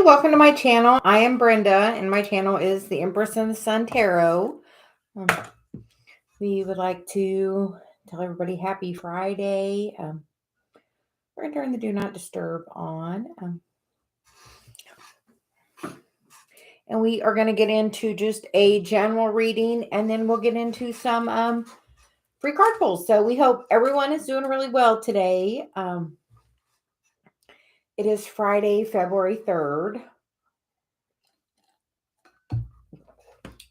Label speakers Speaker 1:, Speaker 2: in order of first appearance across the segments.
Speaker 1: welcome to my channel. I am Brenda, and my channel is the Empress and the Sun Tarot. We would like to tell everybody happy Friday. We're going to turn the Do Not Disturb on. And we are going to get into just a general reading, and then we'll get into some free card pulls. So we hope everyone is doing really well today. It is Friday, February 3rd.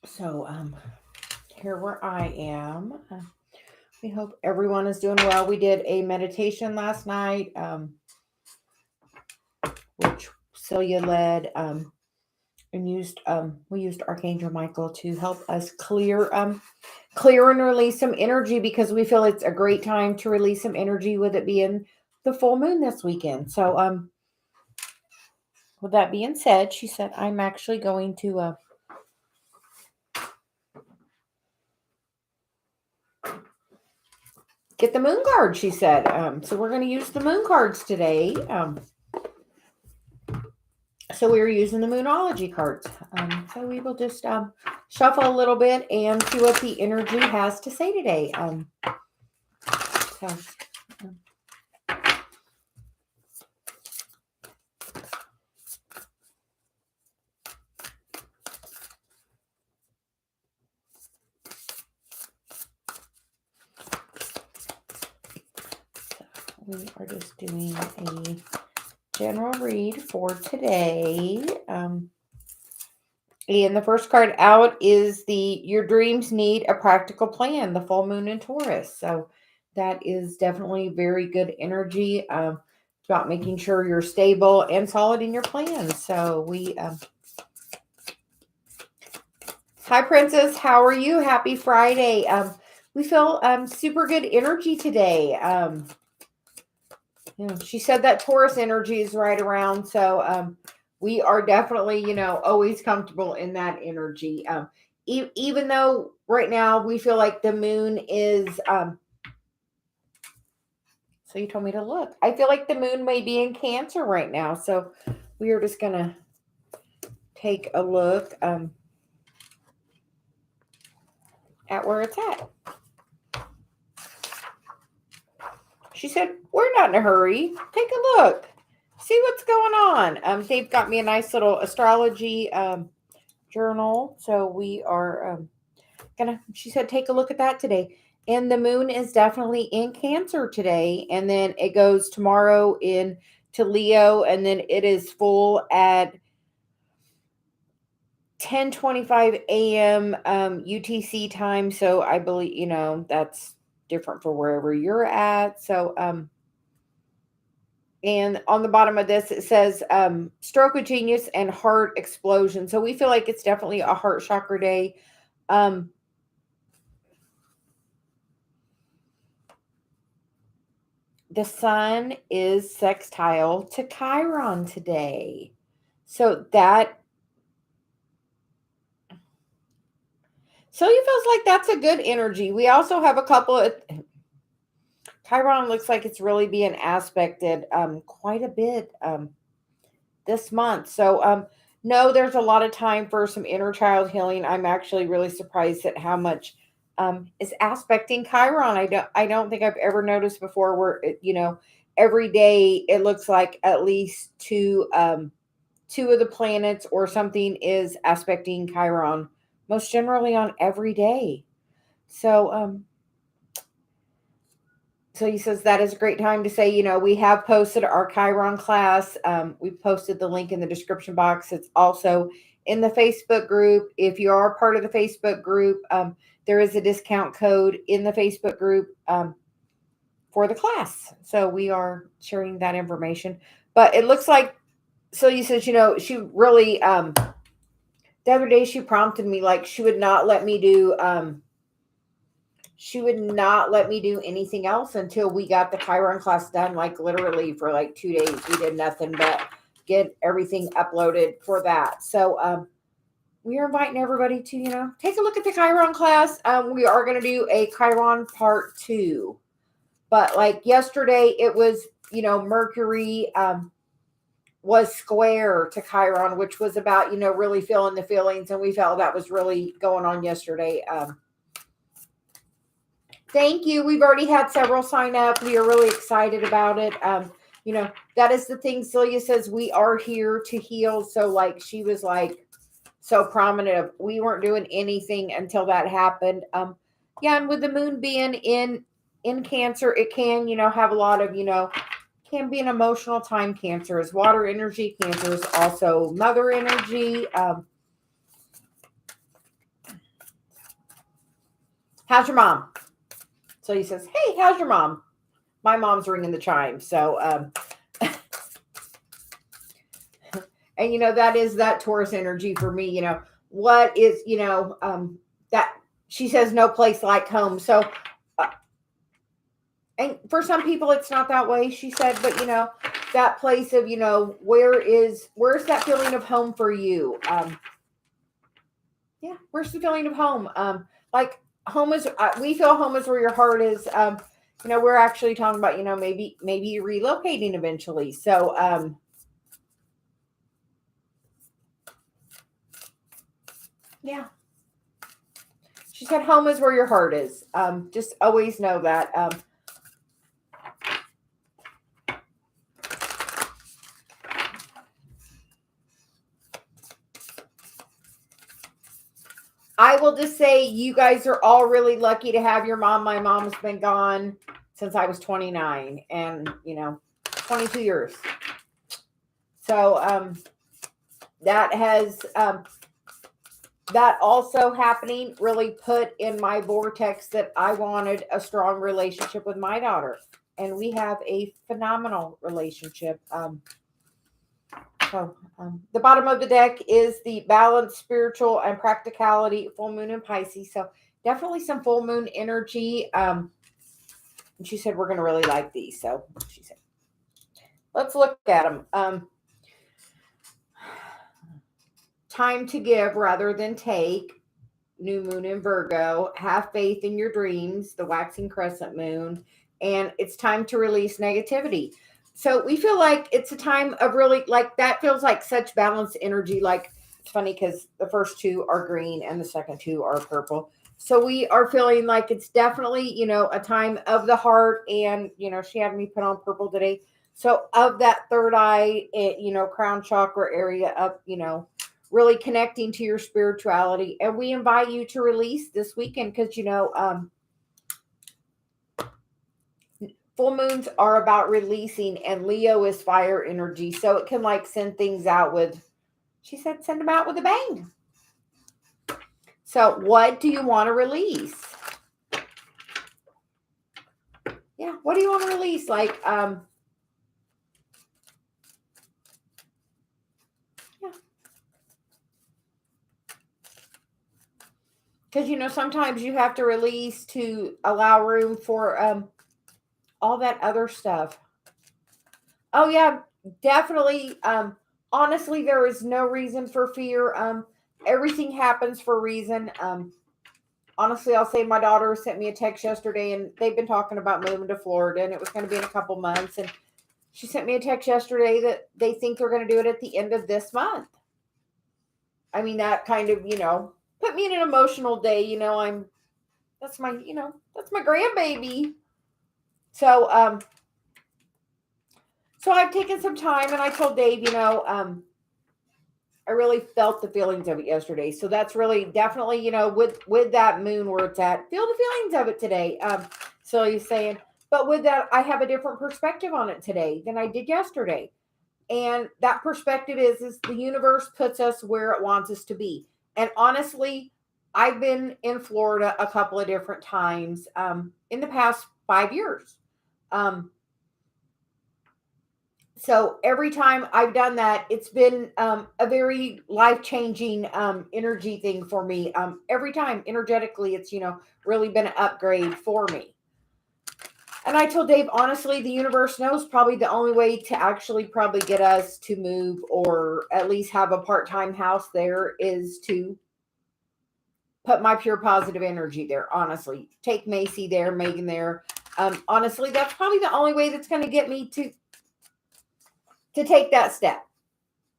Speaker 1: So here where I am. We hope everyone is doing well. We did a meditation last night, which Celia led, and we used Archangel Michael to help us clear and release some energy, because we feel it's a great time to release some energy with it being the full moon this weekend. So with that being said, she said, I'm actually going to get the moon card, she said. So we're going to use the moon cards today. So we're using the Moonology cards. So we will just shuffle a little bit and see what the energy has to say today. We are just doing a general read for today. And the first card out is Your Dreams Need a Practical Plan, the full moon in Taurus. So that is definitely very good energy. It's about making sure you're stable and solid in your plans. So hi, Princess. How are you? Happy Friday. We feel super good energy today. She said that Taurus energy is right around. So we are definitely, always comfortable in that energy. Even though right now we feel like the moon is, so you told me to look. I feel like the moon may be in Cancer right now. So we are just going to take a look at where it's at. She said, we're not in a hurry. Take a look. See what's going on. They've got me a nice little astrology journal. So we are she said, take a look at that today. And the moon is definitely in Cancer today. And then it goes tomorrow into Leo. And then it is full at 10:25 a.m. UTC time. So I believe, that's different for wherever you're at. So, and on the bottom of this, it says stroke of genius and heart explosion. So we feel like it's definitely a heart chakra day. The sun is sextile to Chiron today. So that feels like that's a good energy. We also have a couple of Chiron looks like it's really being aspected quite a bit this month. So no, there's a lot of time for some inner child healing. I'm actually really surprised at how much is aspecting Chiron. I don't think I've ever noticed before where every day it looks like at least two of the planets or something is aspecting Chiron, most generally on every day. So so he says that is a great time to say, we have posted our Chiron class. We've posted the link in the description box. It's also in the Facebook group. If you are part of the Facebook group, there is a discount code in the Facebook group for the class. So we are sharing that information. But it looks like, so he says, she really, the other day she prompted me, like she would not let me do anything else until we got the Chiron class done, like literally for like 2 days. We did nothing but get everything uploaded for that. So we are inviting everybody to, take a look at the Chiron class. We are going to do a Chiron part 2. But like yesterday, it was, Mercury was square to Chiron, which was about, really feeling the feelings. And we felt that was really going on yesterday. Thank you. We've already had several sign up. We are really excited about it. That is the thing. Celia says we are here to heal. So like, she was like so prominent of, we weren't doing anything until that happened. Yeah. And with the moon being in Cancer, it can, have a lot of, can be an emotional time. Cancer is water energy. Cancer is also mother energy. How's your mom? So he says, hey, how's your mom? My mom's ringing the chime. So, and that is that Taurus energy for me. What is, that she says no place like home. So, and for some people it's not that way, she said, but that place of, where's that feeling of home for you? Yeah, where's the feeling of home? Like home is, we feel home is where your heart is. We're actually talking about, maybe relocating eventually. So, yeah. She said home is where your heart is. Just always know that. I will just say you guys are all really lucky to have your mom. My mom's been gone since I was 29 and, 22 years. So that has, that also happening really put in my vortex that I wanted a strong relationship with my daughter. And we have a phenomenal relationship. The bottom of the deck is the balance, spiritual, and practicality, full moon in Pisces. So definitely some full moon energy. And she said, we're going to really like these. So she said, let's look at them. Time to give rather than take. New moon in Virgo. Have faith in your dreams. The waxing crescent moon. And it's time to release negativity. So we feel like it's a time of really, like, that feels like such balanced energy. Like, it's funny because the first two are green and the second two are purple. So we are feeling like it's definitely, a time of the heart. And, she had me put on purple today. So of that third eye, crown chakra area up, really connecting to your spirituality. And we invite you to release this weekend because, full moons are about releasing, and Leo is fire energy. So it can like send things out with, she said, send them out with a bang. So what do you want to release? Yeah. What do you want to release? Like, yeah. Because, sometimes you have to release to allow room for, all that other stuff. Oh yeah, definitely. Honestly, there is no reason for fear. Everything happens for a reason. Honestly, I'll say my daughter sent me a text yesterday, and they've been talking about moving to Florida, and it was going to be in a couple months. And she sent me a text yesterday that they think they're going to do it at the end of this month. I mean, that kind of, put me in an emotional day. That's my grandbaby. So, so I've taken some time, and I told Dave, I really felt the feelings of it yesterday. So that's really definitely, with that moon where it's at, feel the feelings of it today. So he's saying, but with that, I have a different perspective on it today than I did yesterday. And that perspective is the universe puts us where it wants us to be. And honestly, I've been in Florida a couple of different times in the past 5 years. So every time I've done that, it's been a very life-changing energy thing for me. Every time energetically, it's, really been an upgrade for me. And I told Dave, honestly, the universe knows probably the only way to actually probably get us to move or at least have a part-time house there is to put my pure positive energy there, honestly. Take Macy there, Megan there. Honestly, that's probably the only way that's going to get me to take that step.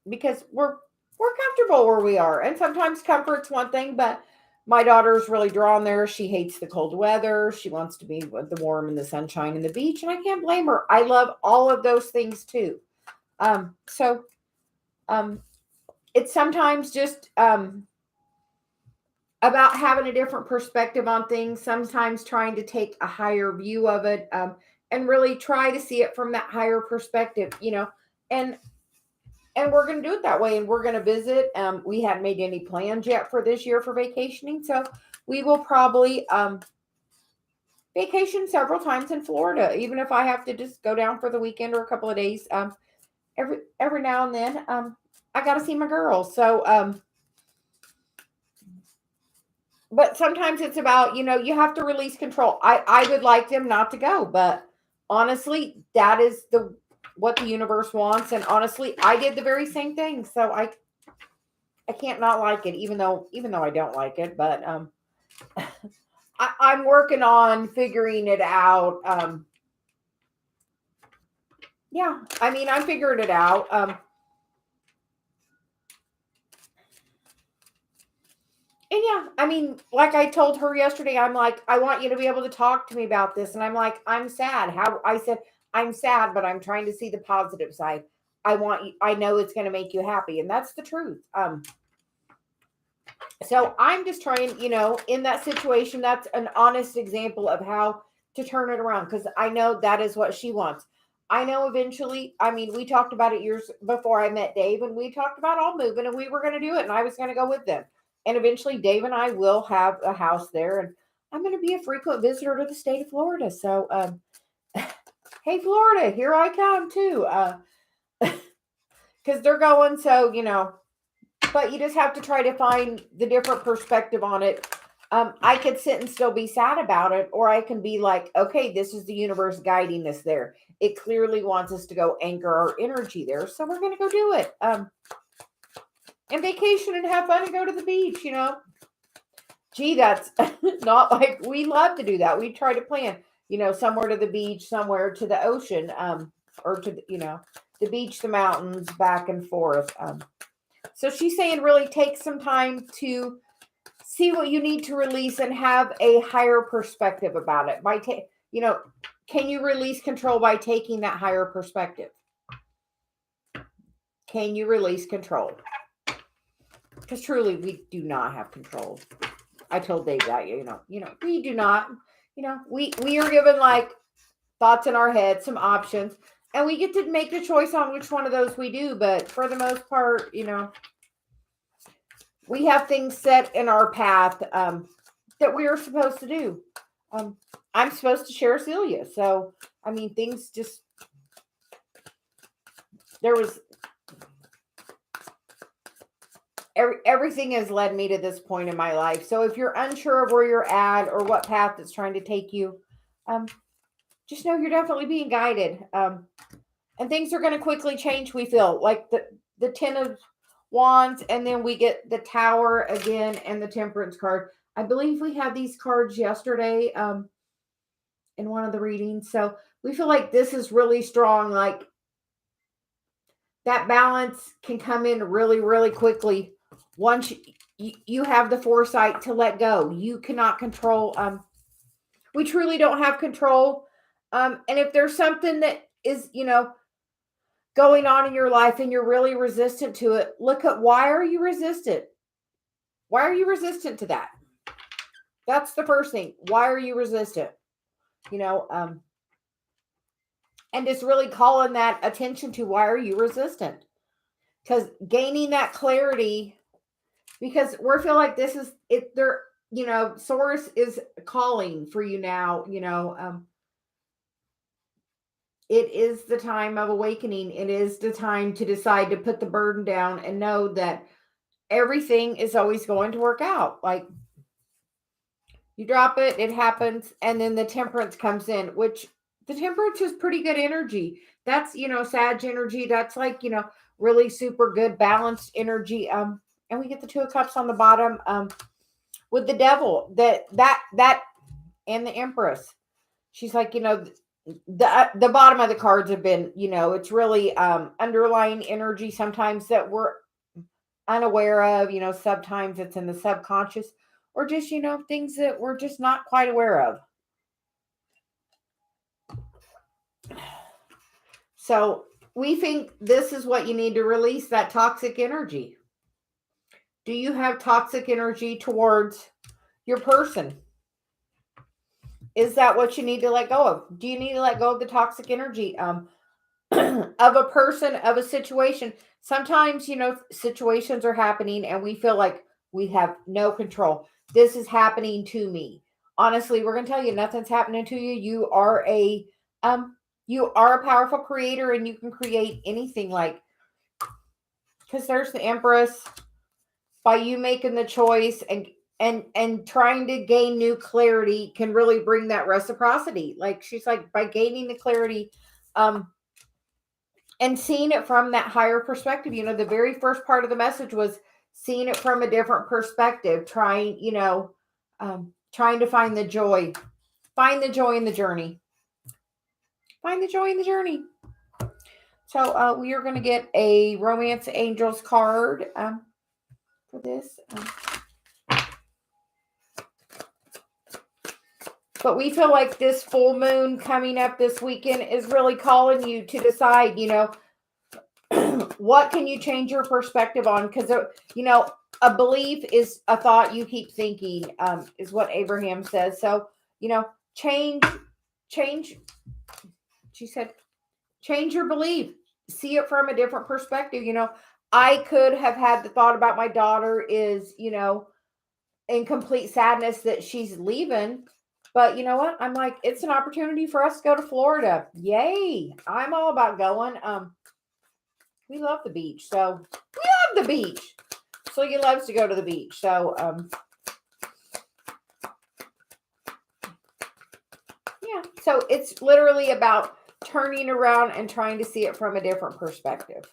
Speaker 1: because we're comfortable where we are. And sometimes comfort's one thing, but my daughter's really drawn there. She hates the cold weather. She wants to be with the warm and the sunshine and the beach, and I can't blame her. I love all of those things too. So it's sometimes just about having a different perspective on things, sometimes trying to take a higher view of it, and really try to see it from that higher perspective, and we're going to do it that way, and we're going to visit. We hadn't made any plans yet for this year for vacationing, so we will probably vacation several times in Florida, even if I have to just go down for the weekend or a couple of days. Every now and then, I got to see my girls. So, but sometimes it's about, you have to release control. I would like them not to go, but honestly, that is what the universe wants. And honestly, I did the very same thing. So I can't not like it, even though I don't like it, but, I'm working on figuring it out. Yeah, I mean, I figured it out. And yeah, I mean, like I told her yesterday, I'm like, I want you to be able to talk to me about this. And I'm like, I'm sad. I said, I'm sad, but I'm trying to see the positive side. I know it's going to make you happy. And that's the truth. So I'm just trying, in that situation, that's an honest example of how to turn it around. Cause I know that is what she wants. I know eventually, I mean, we talked about it years before I met Dave, and we talked about all moving, and we were going to do it, and I was going to go with them. And eventually Dave and I will have a house there, and I'm going to be a frequent visitor to the state of Florida. So, hey, Florida, here I come too. Cause they're going. So, but you just have to try to find the different perspective on it. I could sit and still be sad about it, or I can be like, okay, this is the universe guiding us there. It clearly wants us to go anchor our energy there, so we're going to go do it. And vacation and have fun and go to the beach, Gee, that's not like we love to do that. We try to plan, somewhere to the beach, somewhere to the ocean, or to, the beach, the mountains, back and forth. So she's saying really take some time to see what you need to release and have a higher perspective about it. Can you release control by taking that higher perspective? Can you release control? Because truly, we do not have control. I told Dave that, we do not, we are given like thoughts in our head, some options, and we get to make the choice on which one of those we do. But for the most part, we have things set in our path that we are supposed to do. I'm supposed to share Celia. So, I mean, things just, everything has led me to this point in my life. So if you're unsure of where you're at or what path it's trying to take you, just know you're definitely being guided. And things are going to quickly change. We feel like the 10 of Wands, and then we get the Tower again and the Temperance card. I believe we had these cards yesterday in one of the readings. So we feel like this is really strong. Like that balance can come in really, really quickly once you have the foresight to let go. You cannot control. We truly don't have control. And if there's something that is, going on in your life and you're really resistant to it, look at why are you resistant? Why are you resistant to that? That's the first thing. Why are you resistant? And just really calling that attention to why are you resistant? Because gaining that clarity, because we feel like this is it. There, Source is calling for you now. It is the time of awakening. It is the time to decide to put the burden down and know that everything is always going to work out. Like you drop it, it happens. And then the Temperance comes in, which the Temperance is pretty good energy. That's, Sag energy. That's like, really super good balanced energy. And we get the Two of Cups on the bottom, with the Devil, that and the Empress. She's like, the bottom of the cards have been, it's really underlying energy sometimes that we're unaware of, sometimes it's in the subconscious, or just, things that we're just not quite aware of. So we think this is what you need to release, that toxic energy. Do you have toxic energy towards your person? Is that what you need to let go of? Do you need to let go of the toxic energy of a person, of a situation? Sometimes, situations are happening and we feel like we have no control. This is happening to me. Honestly, we're going to tell you nothing's happening to you. You are a powerful creator and you can create anything, like, because there's the Empress. By you making the choice and trying to gain new clarity can really bring that reciprocity. Like, she's like, by gaining the clarity and seeing it from that higher perspective. The very first part of the message was seeing it from a different perspective, trying to find the joy. Find the joy in the journey. Find the joy in the journey. So we are going to get a Romance Angels card for this. But we feel like this full moon coming up this weekend is really calling you to decide, what can you change your perspective on? Because, a belief is a thought you keep thinking, is what Abraham says. So, change, she said, change your belief. See it from a different perspective. I could have had the thought about my daughter is, in complete sadness that she's leaving. But you know what? I'm like, it's an opportunity for us to go to Florida. Yay. I'm all about going. We love the beach. So we love the beach. Celia loves to go to the beach. So yeah. So it's literally about turning around and trying to see it from a different perspective.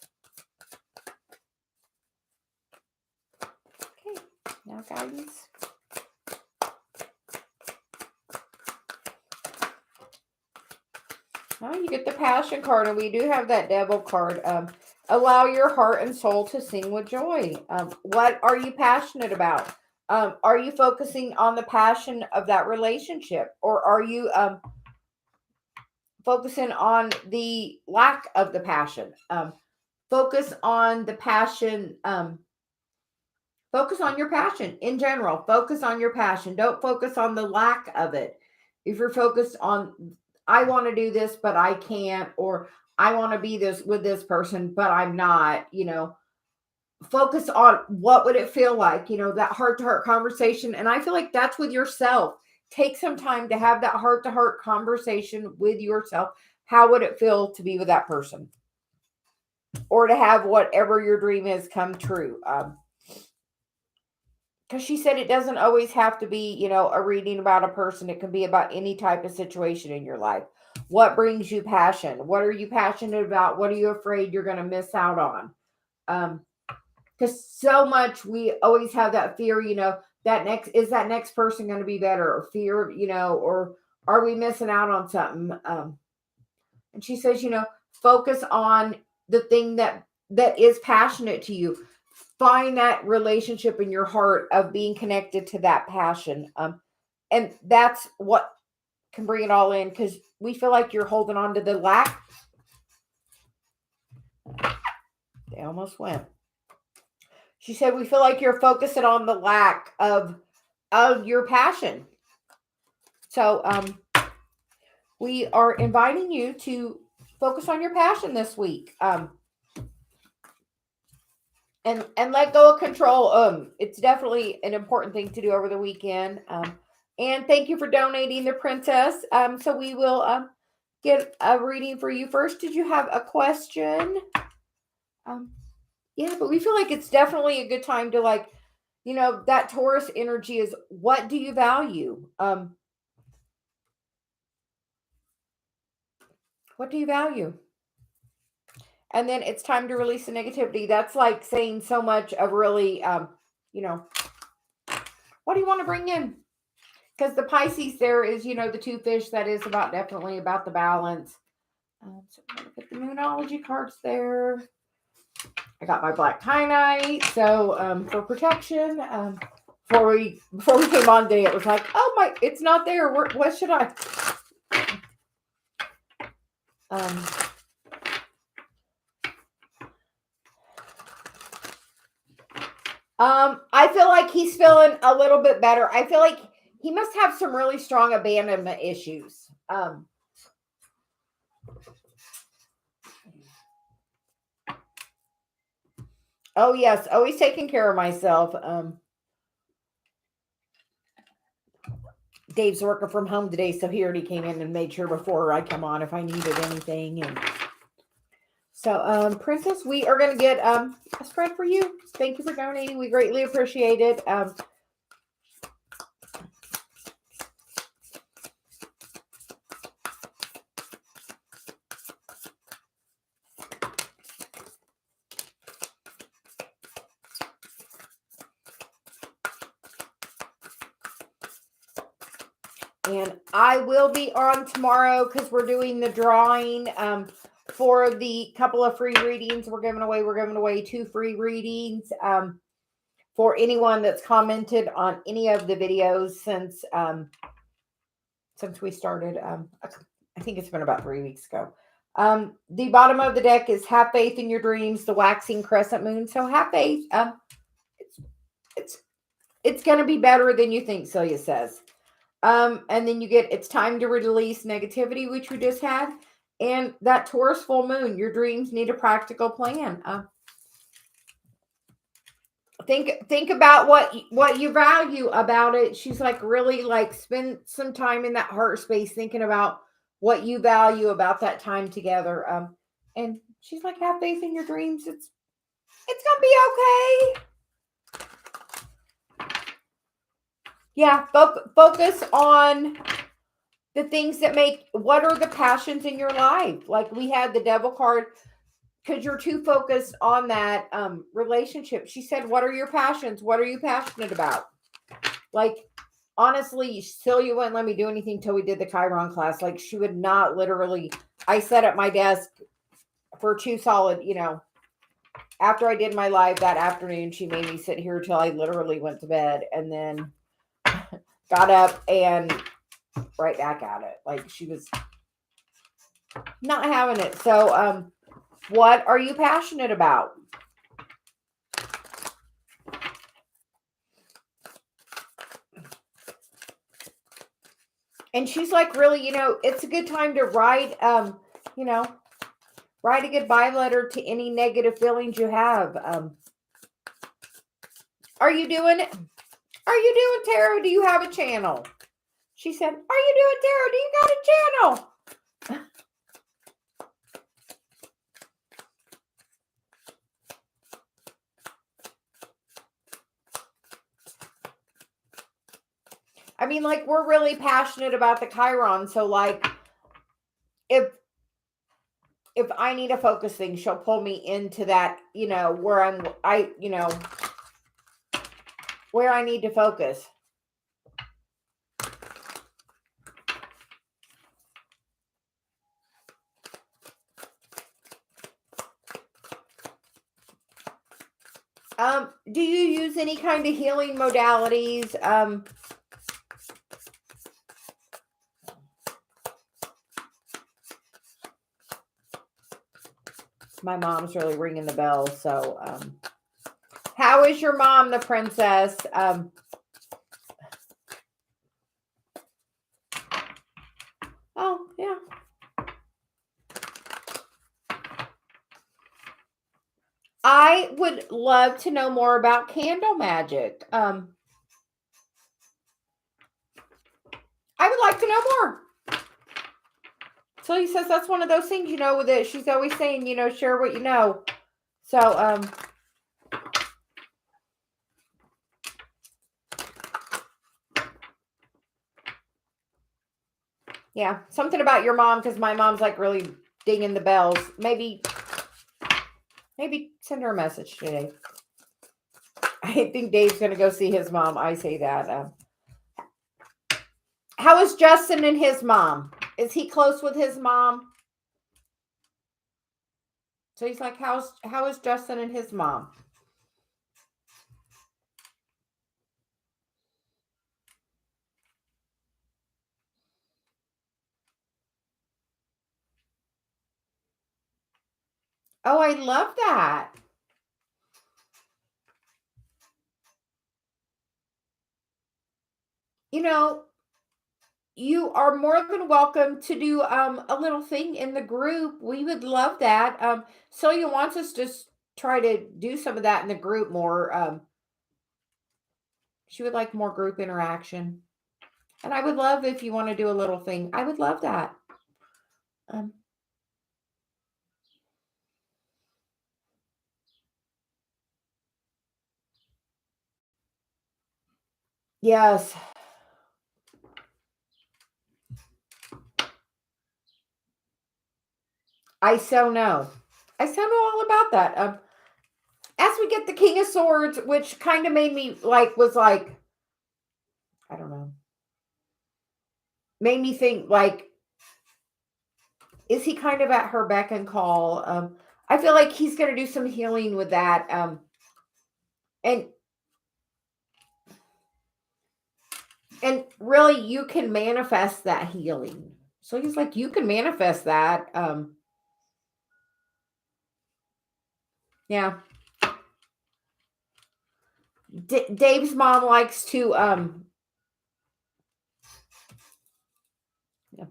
Speaker 1: Okay. Now guidance. Oh, you get the Passion card, and we do have that Devil card. Allow your heart and soul to sing with joy. What are you passionate about? Are you focusing on the passion of that relationship, or are you focusing on the lack of the passion? Focus on the passion. Focus on your passion in general. Focus on your passion. Don't focus on the lack of it. If you're focused on, I want to do this, but I can't, or I want to be this with this person, but I'm not, focus on what would it feel like, that heart-to-heart conversation. And I feel like that's with yourself. Take some time to have that heart-to-heart conversation with yourself. How would it feel to be with that person? Or to have whatever your dream is come true. Because she said it doesn't always have to be, a reading about a person. It can be about any type of situation in your life. What brings you passion? What are you passionate about? What are you afraid you're going to miss out on? Because so much we always have that fear, that next person going to be better, or fear, or are we missing out on something? And she says, focus on the thing that is passionate to you. Find that relationship in your heart of being connected to that passion. And that's what can bring it all in, because we feel like you're holding on to the lack. They almost went. She said, we feel like you're focusing on the lack of your passion. So we are inviting you to focus on your passion this week. And let go of control. It's definitely an important thing to do over the weekend. And thank you for donating, the princess. So we will get a reading for you first. Did you have a question? Yeah, but we feel like it's definitely a good time to, like, that Taurus energy is, what do you value? What do you value? And then it's time to release the negativity. That's like saying so much of really, what do you want to bring in? because the Pisces there is, the two fish. That is definitely about the balance. So I'm going to put the Moonology cards there. I got my black kyanite, so for protection. Before we came on day, it was like, oh my, it's not there. What should I? I feel like he's feeling a little bit better. I feel like he must have some really strong abandonment issues. Oh yes, always taking care of myself. Dave's working from home today, so he already came in and made sure before I come on if I needed anything. And so, Princess, we are going to get a spread for you. Thank you for donating. We greatly appreciate it. And I will be on tomorrow because we're doing the drawing for the couple of free readings we're giving away. We're giving away 2 free readings for anyone that's commented on any of the videos since we started. I think it's been about 3 weeks ago. The bottom of the deck is have faith in your dreams, the waxing crescent moon. So have faith. It's going to be better than you think, Celia says. And then you get, it's time to release negativity, which we just had. And that Taurus full moon, your dreams need a practical plan. Think about what you value about it. She's like, really like spend some time in that heart space thinking about what you value about that time together. And she's like, have faith in your dreams. It's gonna be okay. Yeah, focus on the things that what are the passions in your life? Like we had the Devil card because you're too focused on that relationship. She said, what are your passions? What are you passionate about? Like, honestly, Celia wouldn't let me do anything till we did the Chiron class. Like, she would not literally. I sat at my desk for 2 solid, after I did my live that afternoon, she made me sit here till I literally went to bed and then got up and right back at it. Like, she was not having it. So, what are you passionate about? And she's like, really, it's a good time to write, write a goodbye letter to any negative feelings you have. Are you doing it? Are you doing tarot? Do you have a channel? She said, are you doing tarot? Do you got a channel? I mean, like, we're really passionate about the Chiron. So, like, if I need a focus thing, she'll pull me into that, where where I need to focus. Do you use any kind of healing modalities? My mom's really ringing the bell. So, how is your mom, the princess? Oh, yeah. I would love to know more about candle magic. I would like to know more. So he says that's one of those things, that she's always saying, share what you know. So, yeah, something about your mom, because my mom's like really dinging the bells. Maybe send her a message today. I think Dave's going to go see his mom. I say that. How is Justin and his mom? Is he close with his mom? So he's like, how is Justin and his mom? Oh, I love that. You know, you are more than welcome to do a little thing in the group. We would love that. Celia wants us to try to do some of that in the group more. She would like more group interaction. And I would love if you want to do a little thing. I would love that. Um, yes, I so know. I so know all about that. As we get the King of Swords, which kind of made me was like, I don't know, made me think like, is he kind of at her beck and call? I feel like he's going to do some healing with that. And and really, you can manifest that healing. So he's like, you can manifest that. Yeah. Dave's mom likes to yeah.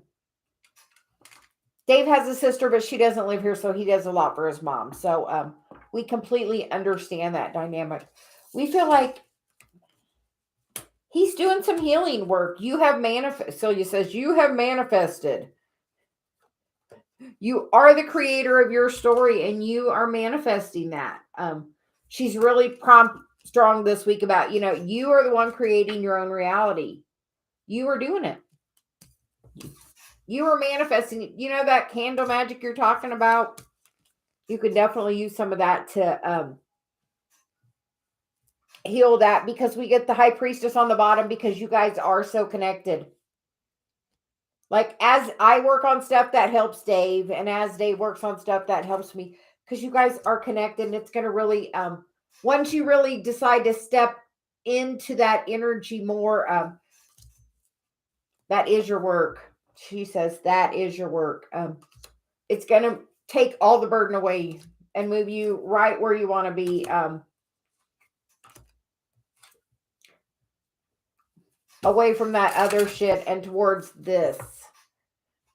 Speaker 1: Dave has a sister, but she doesn't live here, so he does a lot for his mom. So we completely understand that dynamic. We feel like he's doing some healing work. You have manifest. Celia says you have manifested. You are the creator of your story, and you are manifesting that. She's really strong this week about you are the one creating your own reality. You are doing it. You are manifesting. You know that candle magic you're talking about. You could definitely use some of that to heal that, because we get the high priestess on the bottom because you guys are so connected. Like, as I work on stuff, that helps Dave, and as Dave works on stuff, that helps me, because you guys are connected, and it's going to really once you really decide to step into that energy more, that is your work. She says that is your work. It's going to take all the burden away and move you right where you want to be, away from that other shit and towards this,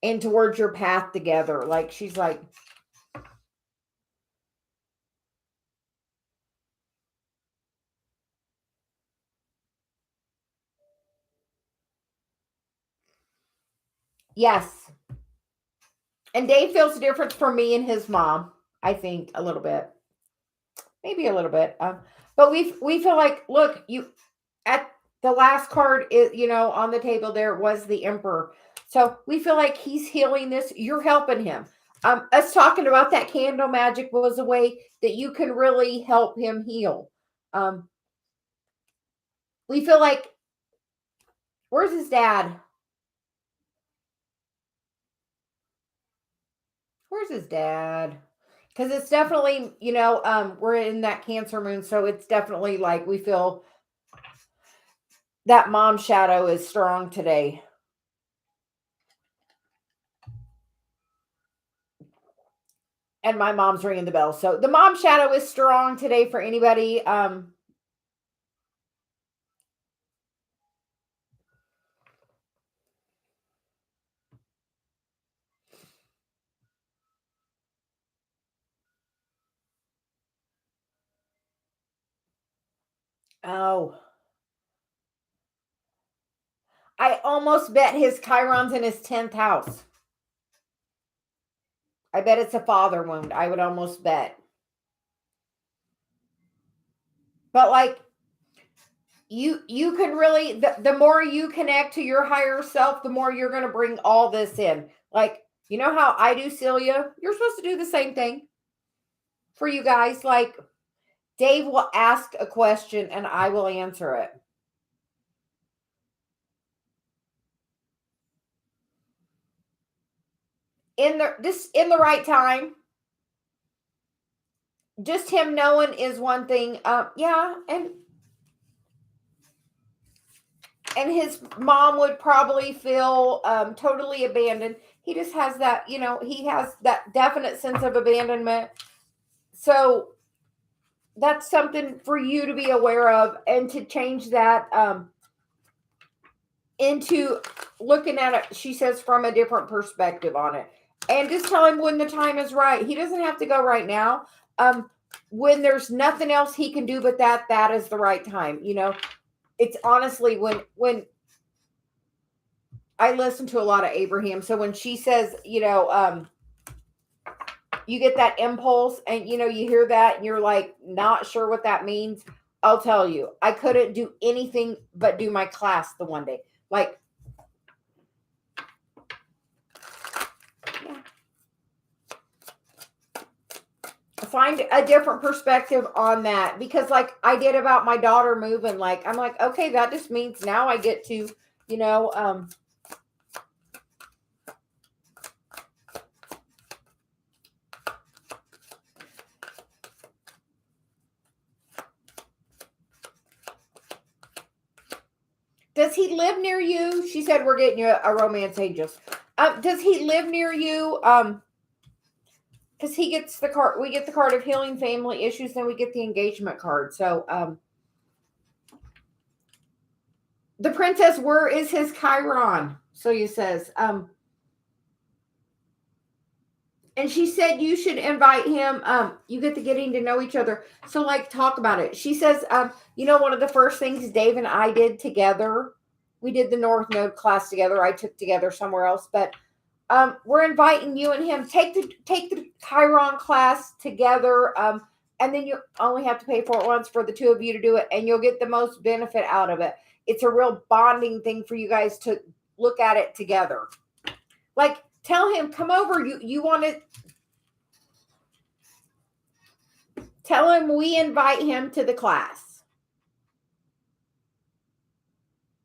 Speaker 1: and towards your path together. Like, she's like, yes. And Dave feels the difference for me and his mom. I think a little bit, maybe a little bit. But we feel like, look, you at the last card is on the table there was the Emperor. So we feel like he's healing this. You're helping him. Us talking about that candle magic was a way that you can really help him heal. We feel like, where's his dad? Where's his dad? Because it's definitely, we're in that Cancer moon, so it's definitely like we feel that mom shadow is strong today. And my mom's ringing the bell. So the mom shadow is strong today for anybody. Oh, I almost bet his Chiron's in his 10th house. I bet it's a father wound. I would almost bet. But like, you can really, the more you connect to your higher self, the more you're going to bring all this in. Like, you know how I do, Celia? You're supposed to do the same thing for you guys. Like, Dave will ask a question and I will answer it. in the right time. Just him knowing is one thing. Yeah, and his mom would probably feel totally abandoned. He just has that, he has that definite sense of abandonment. So that's something for you to be aware of and to change that into looking at it, she says, from a different perspective on it. And just tell him when the time is right. He doesn't have to go right now. When there's nothing else he can do but that is the right time. It's honestly when I listen to a lot of Abraham. So when she says, you get that impulse and, you hear that and you're like, not sure what that means. I'll tell you, I couldn't do anything but do my class the one day. Like, yeah. Find a different perspective on that, because like I did about my daughter moving, like, I'm like, okay, that just means now I get to, does he live near you? She said, we're getting you a romance angels. Does he live near you? Because he gets the card, we get the card of healing family issues, then we get the engagement card. So, the princess, where is his Chiron? Celia says, and she said you should invite him. You get to getting to know each other. So like, talk about it. She says, one of the first things Dave and I did together, we did the North Node class together. I took together somewhere else, but we're inviting you and him. Take the Chiron class together. And then you only have to pay for it once for the two of you to do it, and you'll get the most benefit out of it. It's a real bonding thing for you guys to look at it together. Like, tell him, come over. You want to tell him we invite him to the class.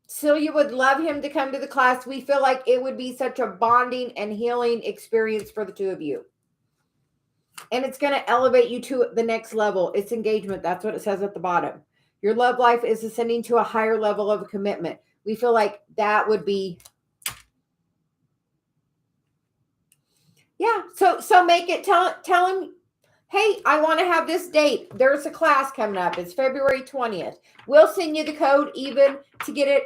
Speaker 1: Celia would love him to come to the class. We feel like it would be such a bonding and healing experience for the two of you. And it's going to elevate you to the next level. It's engagement. That's what it says at the bottom. Your love life is ascending to a higher level of commitment. We feel like that would be, yeah. So make it, tell him, hey, I want to have this date. There's a class coming up. It's February 20th. We'll send you the code even to get it.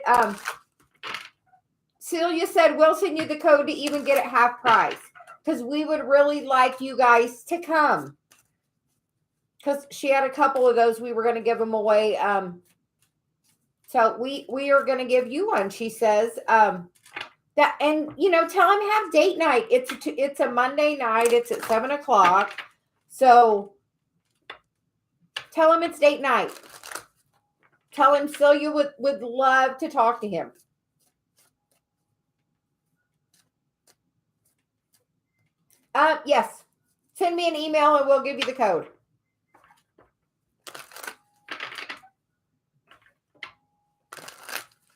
Speaker 1: Celia said, we'll send you the code to even get it half price, because we would really like you guys to come. Because she had a couple of those. We were going to give them away. So we are going to give you one. She says, that, and tell him have date night. It's a Monday night. It's at 7:00. So tell him it's date night. Tell him Celia would love to talk to him. Yes. Send me an email and we'll give you the code.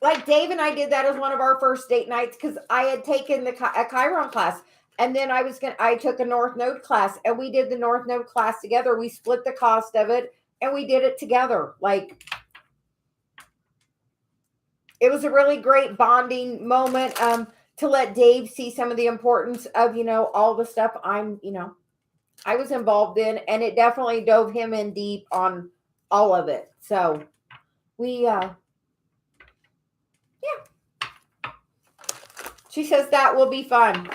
Speaker 1: Like Dave and I did that as one of our first date nights, because I had taken a Chiron class, and then I took a North Node class, and we did the North Node class together. We split the cost of it, and we did it together. Like, it was a really great bonding moment to let Dave see some of the importance of, all the stuff I was involved in, and it definitely dove him in deep on all of it. So we, she says that will be fun.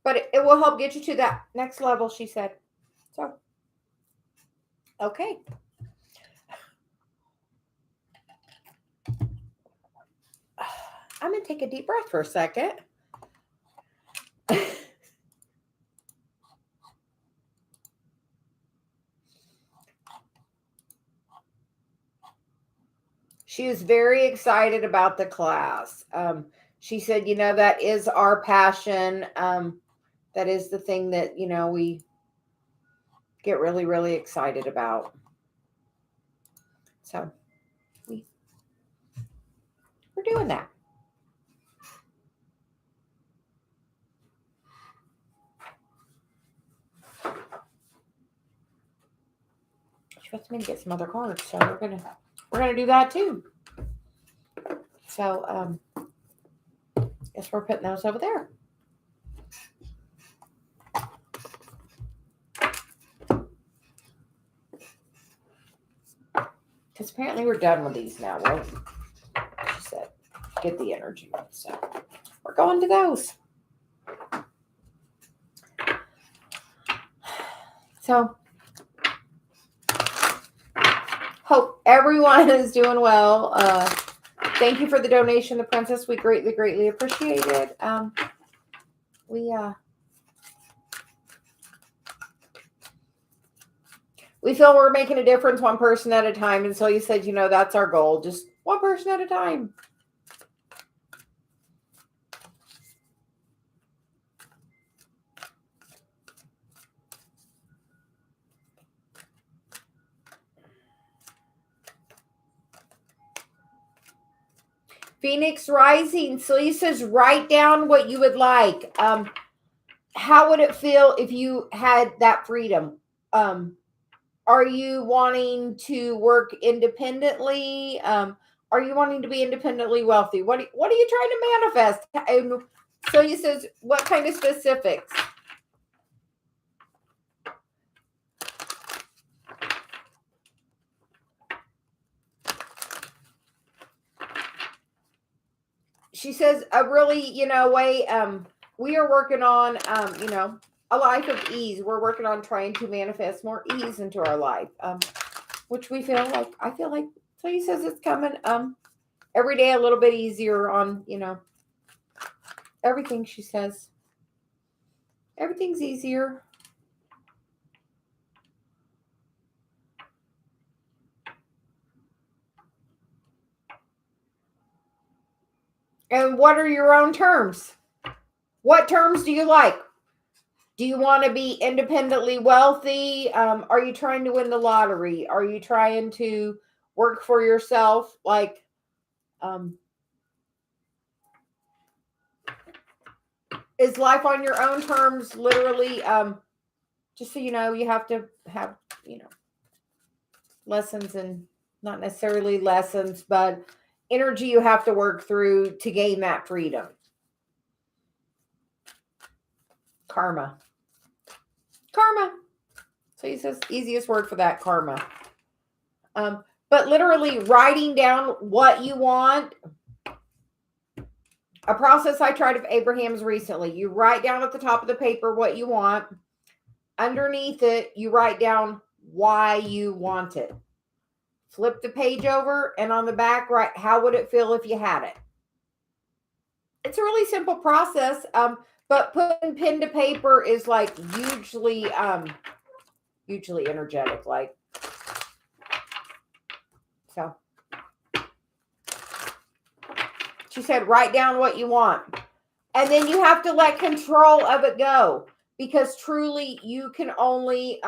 Speaker 1: But it will help get you to that next level, she said. So, okay. I'm going to take a deep breath for a second. She was very excited about the class. She said, that is our passion. That is the thing that, we get really, really excited about. So we're doing that. She wants me to get some other cards, so we're gonna do that too. So guess we're putting those over there. Because apparently we're done with these now. Well, she said, get the energy. So we're going to those. So hope everyone is doing well. Thank you for the donation, the princess. We greatly, greatly appreciate it. We feel we're making a difference one person at a time. And so you said, that's our goal. Just one person at a time. Phoenix Rising. Celia says, write down what you would like. How would it feel if you had that freedom? Are you wanting to work independently? Are you wanting to be independently wealthy? What are you trying to manifest? And Celia says, what kind of specifics? She says, a really, way, we are working on, a life of ease. We're working on trying to manifest more ease into our life, which I feel like Celia says it's coming, every day a little bit easier on, everything. She says, everything's easier. And what are your own terms? What terms do you like? Do you want to be independently wealthy? Are you trying to win the lottery? Are you trying to work for yourself? Is life on your own terms literally, just so you know, you have to have, lessons, and not necessarily lessons, but energy you have to work through to gain that freedom. Karma. So he says, easiest word for that, karma. But literally writing down what you want. A process I tried of Abraham's recently. You write down at the top of the paper what you want. Underneath it, you write down why you want it. Flip the page over, and on the back, write how would it feel if you had it. It's a really simple process, but putting pen to paper is like hugely energetic. So she said, write down what you want. And then you have to let control of it go, because truly you can only,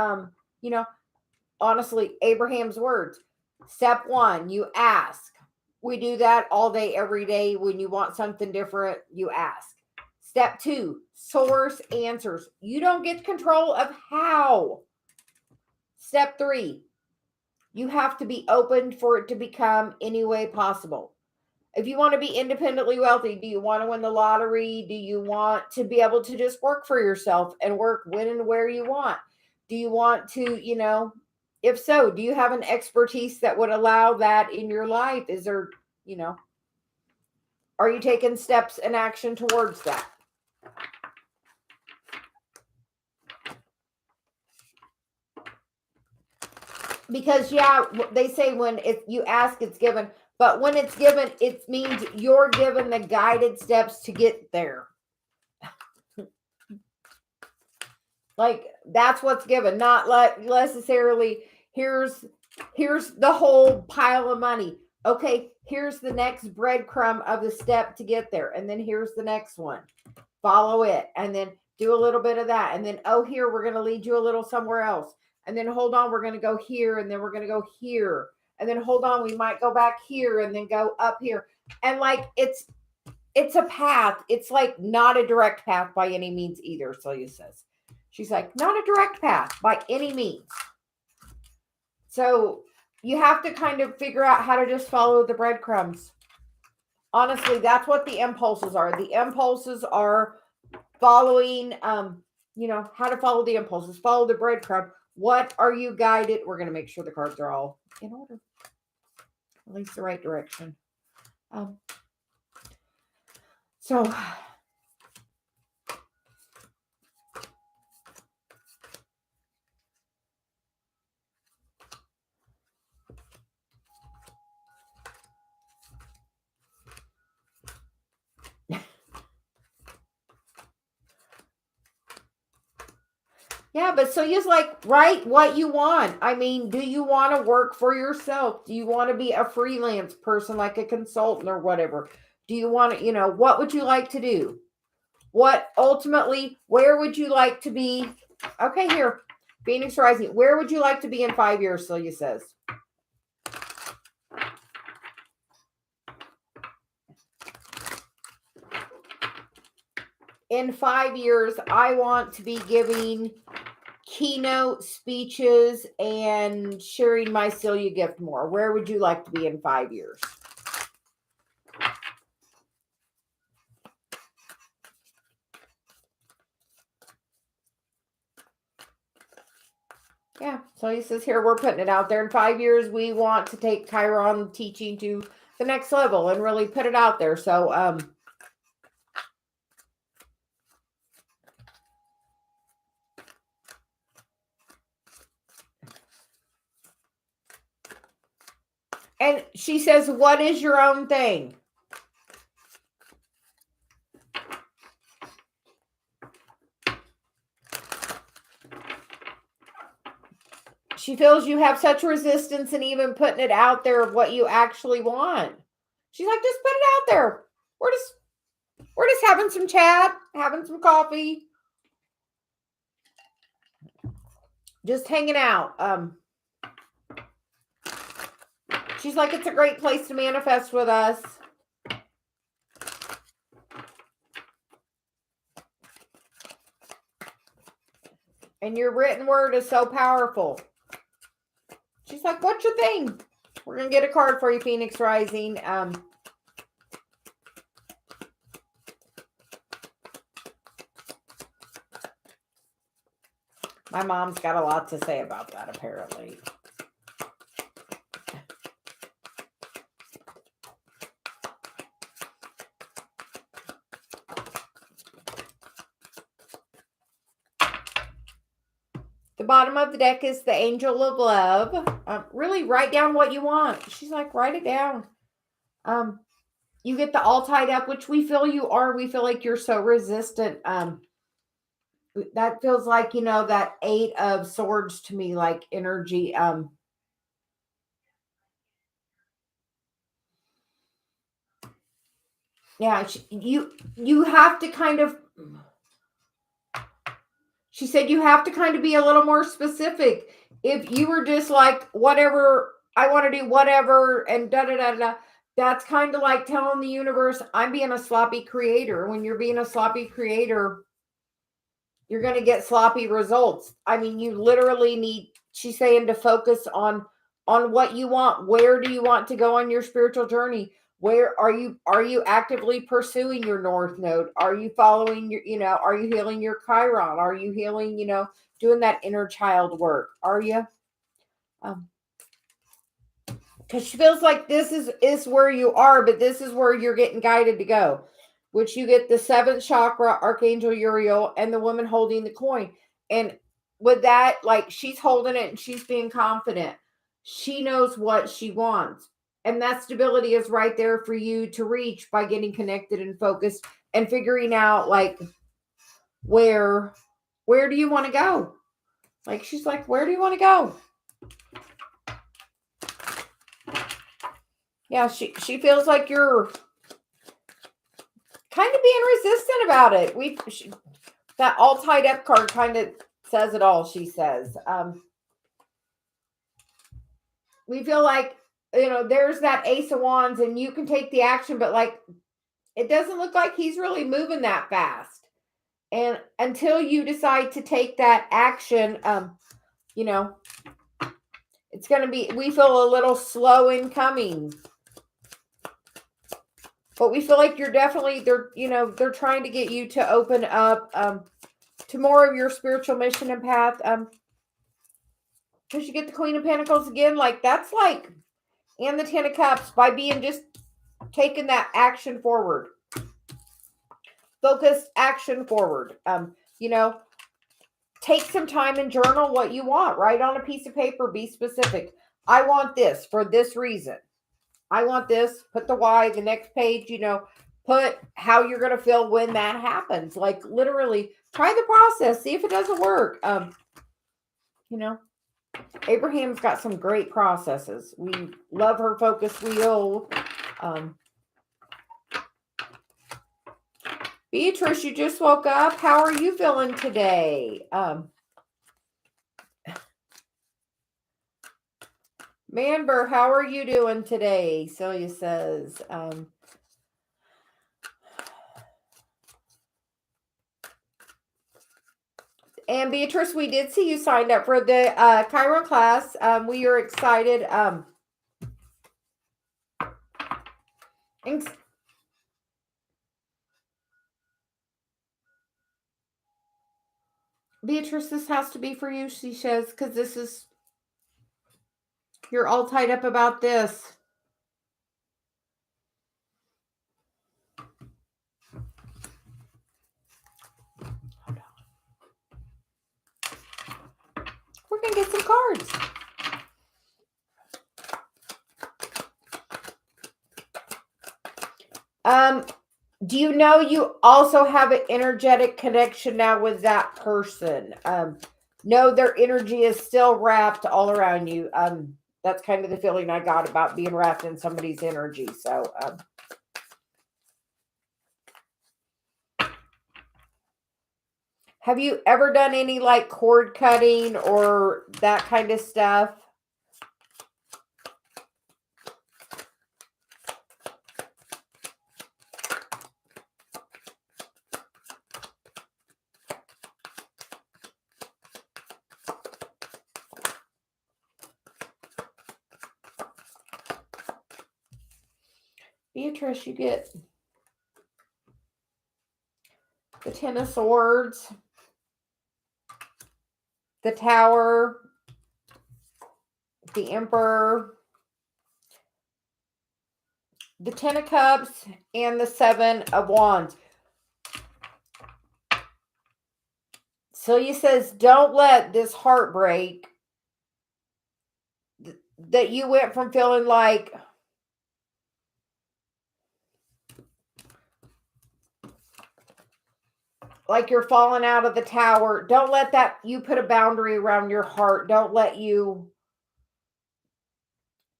Speaker 1: honestly, Abraham's words. Step 1, you ask. We do that all day, every day. When you want something different, you ask. Step 2, source answers. You don't get control of how. Step 3, you have to be open for it to become any way possible. If you want to be independently wealthy, do you want to win the lottery? Do you want to be able to just work for yourself and work when and where you want? Do you want to, if so, do you have an expertise that would allow that in your life? Is there, are you taking steps and action towards that? Because, they say when you ask, it's given. But when it's given, it means you're given the guided steps to get there. That's what's given, not necessarily here's the whole pile of money. Okay, here's the next breadcrumb of the step to get there. And then here's the next one. Follow it. And then do a little bit of that. And then, here, we're going to lead you a little somewhere else. And then hold on, we're going to go here. And then we're going to go here. And then hold on, we might go back here and then go up here. And it's a path. It's not a direct path by any means either, Celia says. She's like, not a direct path by any means. So you have to kind of figure out how to just follow the breadcrumbs. Honestly, that's what the impulses are. The impulses are following, how to follow the impulses, follow the breadcrumb. What are you guided? We're going to make sure the cards are all in order, at least the right direction. So yeah, but Celia's like, write what you want. I mean, do you want to work for yourself? Do you want to be a freelance person, like a consultant or whatever? Do you want to, what would you like to do? What ultimately, where would you like to be? Okay, here, Phoenix Rising. Where would you like to be in 5 years, Celia says? In 5 years, I want to be giving keynote speeches and sharing my Celia gift more. Where would you like to be in 5 years? Yeah, so he says here, we're putting it out there. In 5 years, we want to take Chiron teaching to the next level and really put it out there. So, and she says, what is your own thing? She feels you have such resistance and even putting it out there of what you actually want. She's like, just put it out there. We're just having some chat, having some coffee, just hanging out. She's like, it's a great place to manifest with us. And your written word is so powerful. She's like, what's your thing? We're going to get a card for you, Phoenix Rising. My mom's got a lot to say about that, apparently. The bottom of the deck is the Angel of Love. Really write down what you want. She's like, write it down. You get the all tied up, which we feel you are. We feel like you're so resistant. That feels like, that 8 of Swords to me, like energy. Yeah, you have to kind of, she said you have to kind of be a little more specific. If you were just like, whatever, I want to do whatever, and da-da-da-da, that's kind of like telling the universe, I'm being a sloppy creator. When you're being a sloppy creator, you're going to get sloppy results. I mean, you literally need, she's saying, to focus on what you want. Where do you want to go on your spiritual journey? Where are you actively pursuing your North Node? Are you following your, are you healing your Chiron? Are you healing, doing that inner child work? Are you? Because she feels like this is where you are, but this is where you're getting guided to go, which you get the 7th chakra, Archangel Uriel, and the woman holding the coin. And with that, like, she's holding it and she's being confident. She knows what she wants. And that stability is right there for you to reach by getting connected and focused and figuring out, like, where do you want to go? Like, she's like, where do you want to go? Yeah, she feels like you're kind of being resistant about it. That all tied up card kind of says it all, she says. We feel like, there's that Ace of Wands and you can take the action, but like, it doesn't look like he's really moving that fast. And until you decide to take that action, It's going to be, we feel a little slow in coming. But we feel like you're definitely, they're trying to get you to open up to more of your spiritual mission and path. Because you get the Queen of Pentacles again, like that's like, and the Ten of Cups, by being just taking that action forward. Focused action forward. Take some time and journal what you want. Write on a piece of paper. Be specific. I want this for this reason. I want this. Put the why. The next page, put how you're going to feel when that happens. Like literally try the process. See if it doesn't work. Abraham's got some great processes. We love her focus wheel. Beatrice, you just woke up. How are you feeling today? Manber, how are you doing today? Celia says. And Beatrice, we did see you signed up for the Chiron class. We are excited. Beatrice, this has to be for you, she says, because this is, you're all tied up about this. Hold on. We're going to get some cards. Do you know you also have an energetic connection now with that person? No, their energy is still wrapped all around you. That's kind of the feeling I got about being wrapped in somebody's energy. So, have you ever done any like cord cutting or that kind of stuff? Beatrice, you get the Ten of Swords, the Tower, the Emperor, the Ten of Cups, and the Seven of Wands. Celia says, don't let this heartbreak that you went from feeling like you're falling out of the tower. Don't let that, you put a boundary around your heart. Don't let you,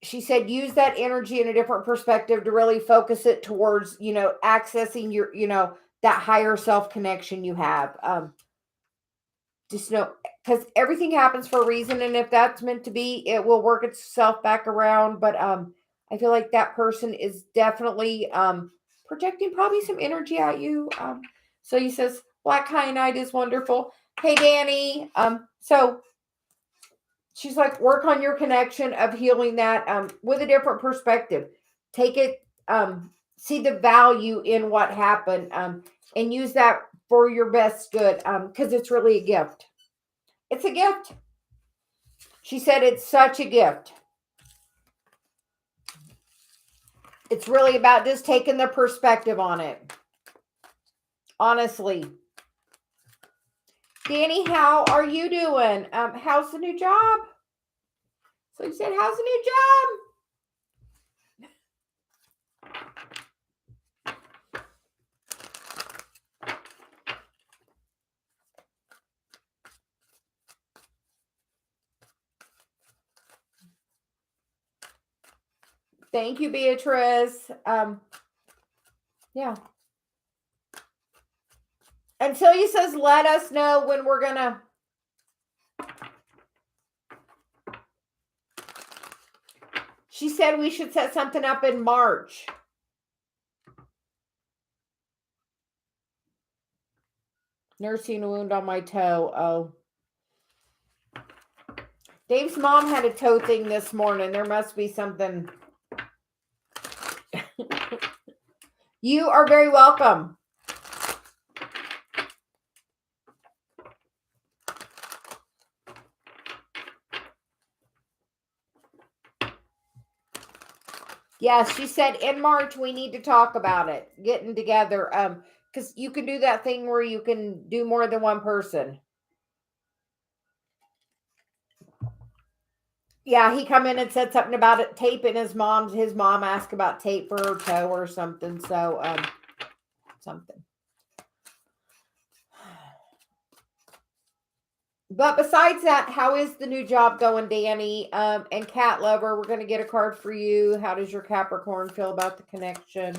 Speaker 1: she said, use that energy in a different perspective to really focus it towards, accessing your, that higher self connection you have. Just know, because everything happens for a reason. And if that's meant to be, it will work itself back around. But I feel like that person is definitely projecting probably some energy at you. So he says, Black Kyanite is wonderful. Hey, Danny. So she's like, work on your connection of healing that with a different perspective. Take it, see the value in what happened, and use that for your best good, because it's really a gift. It's a gift. She said it's such a gift. It's really about just taking the perspective on it. Honestly. Danny, how are you doing? How's the new job? So you said, how's the new job? Thank you, Beatrice. Yeah. And Celia says, let us know when we're going to. She said we should set something up in March. Nursing a wound on my toe. Oh. Dave's mom had a toe thing this morning. There must be something. You are very welcome. Yes, she said in March we need to talk about it, getting together. Because you can do that thing where you can do more than one person. Yeah, he come in and said something about it, tape in his mom's. His mom asked about tape for her toe or something. So, something. But besides that, how is the new job going, Danny? And Cat Lover, we're going to get a card for you. How does your Capricorn feel about the connection?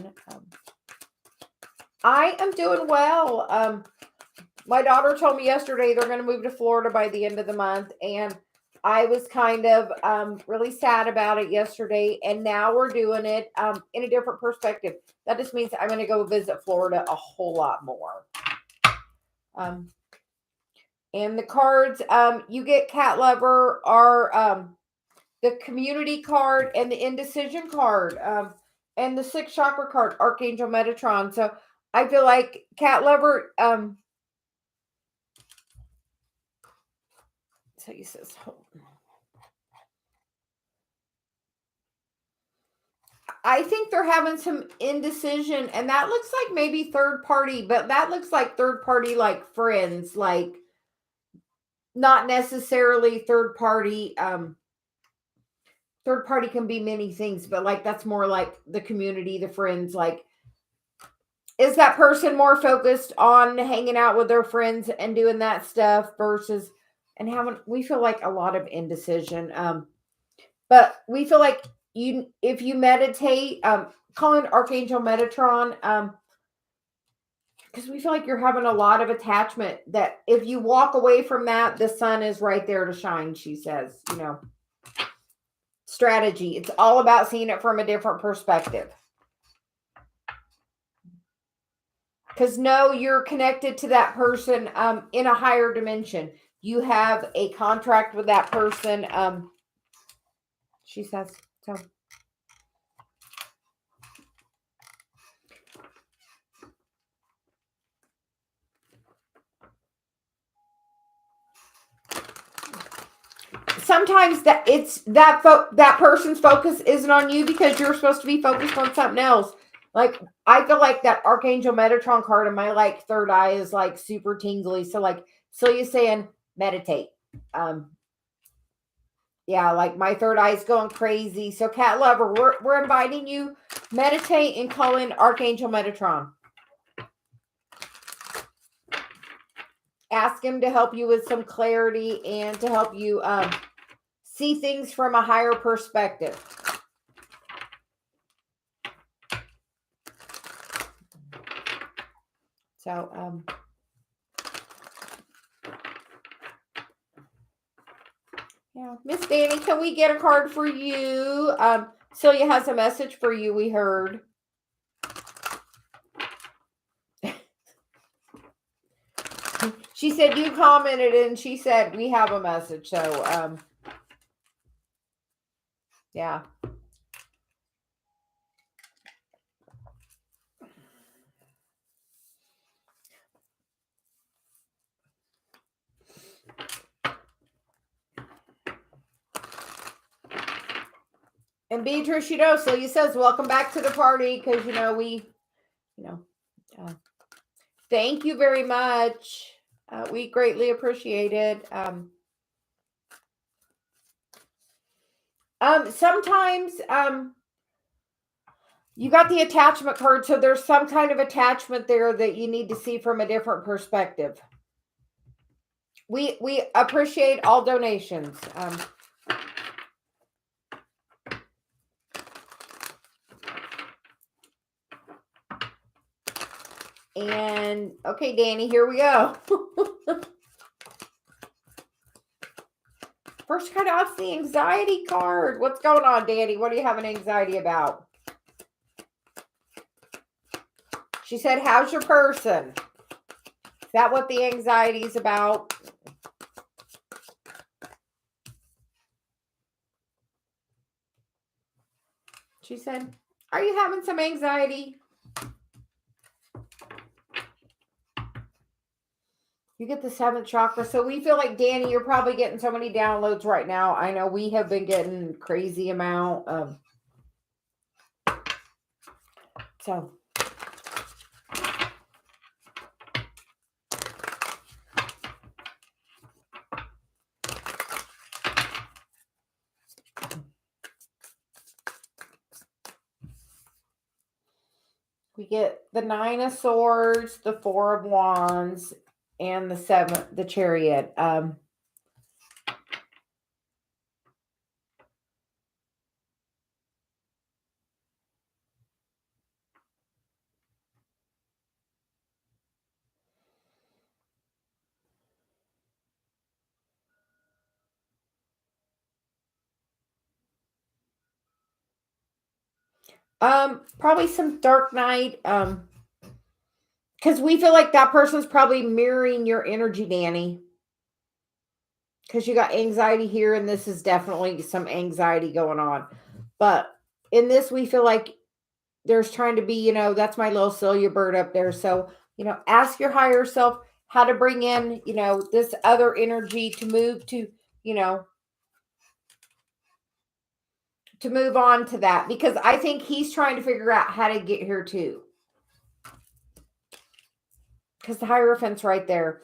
Speaker 1: I am doing well. My daughter told me yesterday they're going to move to Florida by the end of the month, and I was kind of really sad about it yesterday, and now we're doing it in a different perspective. That just means I'm going to go visit Florida a whole lot more. And the cards you get, Cat Lover, are the community card and the indecision card, and the 6 chakra card, Archangel Metatron. So I feel like, Cat Lover, so he says, I think they're having some indecision, and that looks like maybe third party, but that looks like third party, like friends, like not necessarily third party. Third party can be many things, but like that's more like the community, the friends. Like, is that person more focused on hanging out with their friends and doing that stuff versus and having, we feel like a lot of indecision. But we feel like if you meditate, calling Archangel Metatron, because we feel like you're having a lot of attachment, that if you walk away from that, the sun is right there to shine, she says. Strategy. It's all about seeing it from a different perspective. Because no, you're connected to that person in a higher dimension. You have a contract with that person. She says so. Sometimes that person's focus isn't on you because you're supposed to be focused on something else. Like, I feel like that Archangel Metatron card in my like third eye is like super tingly. So like Celia's saying meditate. Yeah, like my third eye is going crazy. So Cat Lover, we're inviting you, meditate and call in Archangel Metatron. Ask him to help you with some clarity and to help you see things from a higher perspective. So, yeah. Miss Danny, can we get a card for you? Celia has a message for you, we heard. She said you commented and she said we have a message. So, yeah. And Beatrice, Celia says, welcome back to the party because, thank you very much. We greatly appreciate it. Sometimes you got the attachment card, so there's some kind of attachment there that you need to see from a different perspective. We appreciate all donations. And okay, Danny, here we go. First card off, the anxiety card. What's going on, Danny? What are you having anxiety about? She said, how's your person? Is that what the anxiety is about? She said, are you having some anxiety? You get the 7th chakra. So we feel like, Danny, you're probably getting so many downloads right now. I know we have been getting crazy amount of. So. We get the 9 of Swords, the 4 of Wands, and the 7, the Chariot. Probably some dark night. Because we feel like that person's probably mirroring your energy, Danny. Because you got anxiety here, and this is definitely some anxiety going on. But in this, we feel like there's trying to be, that's my little Celia bird up there. So, ask your higher self how to bring in, this other energy to move to, to move on to that. Because I think he's trying to figure out how to get here too. Because the Hierophant's right there.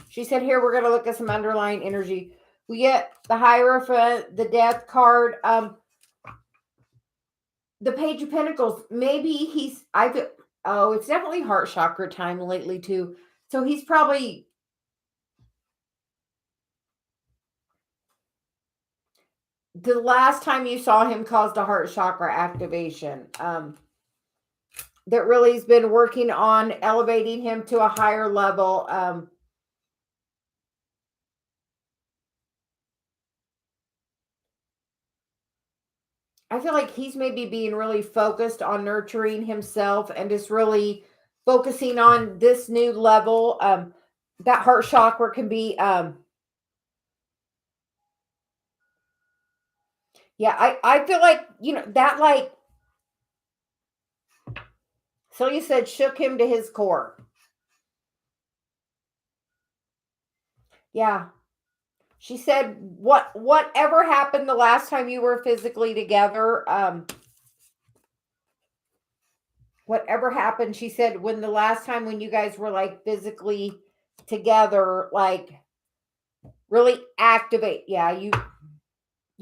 Speaker 1: She said, here, we're going to look at some underlying energy. We get the Hierophant, the Death card, the Page of Pentacles. Maybe it's definitely heart chakra time lately too. So he's probably, the last time you saw him caused a heart chakra activation. That really has been working on elevating him to a higher level. I feel like he's maybe being really focused on nurturing himself and just really focusing on this new level. That heart chakra can be, I feel like, that like, Celia said, shook him to his core. Yeah. She said, whatever happened the last time you were physically together, whatever happened, she said, when the last time when you guys were like physically together, like really activate. Yeah, you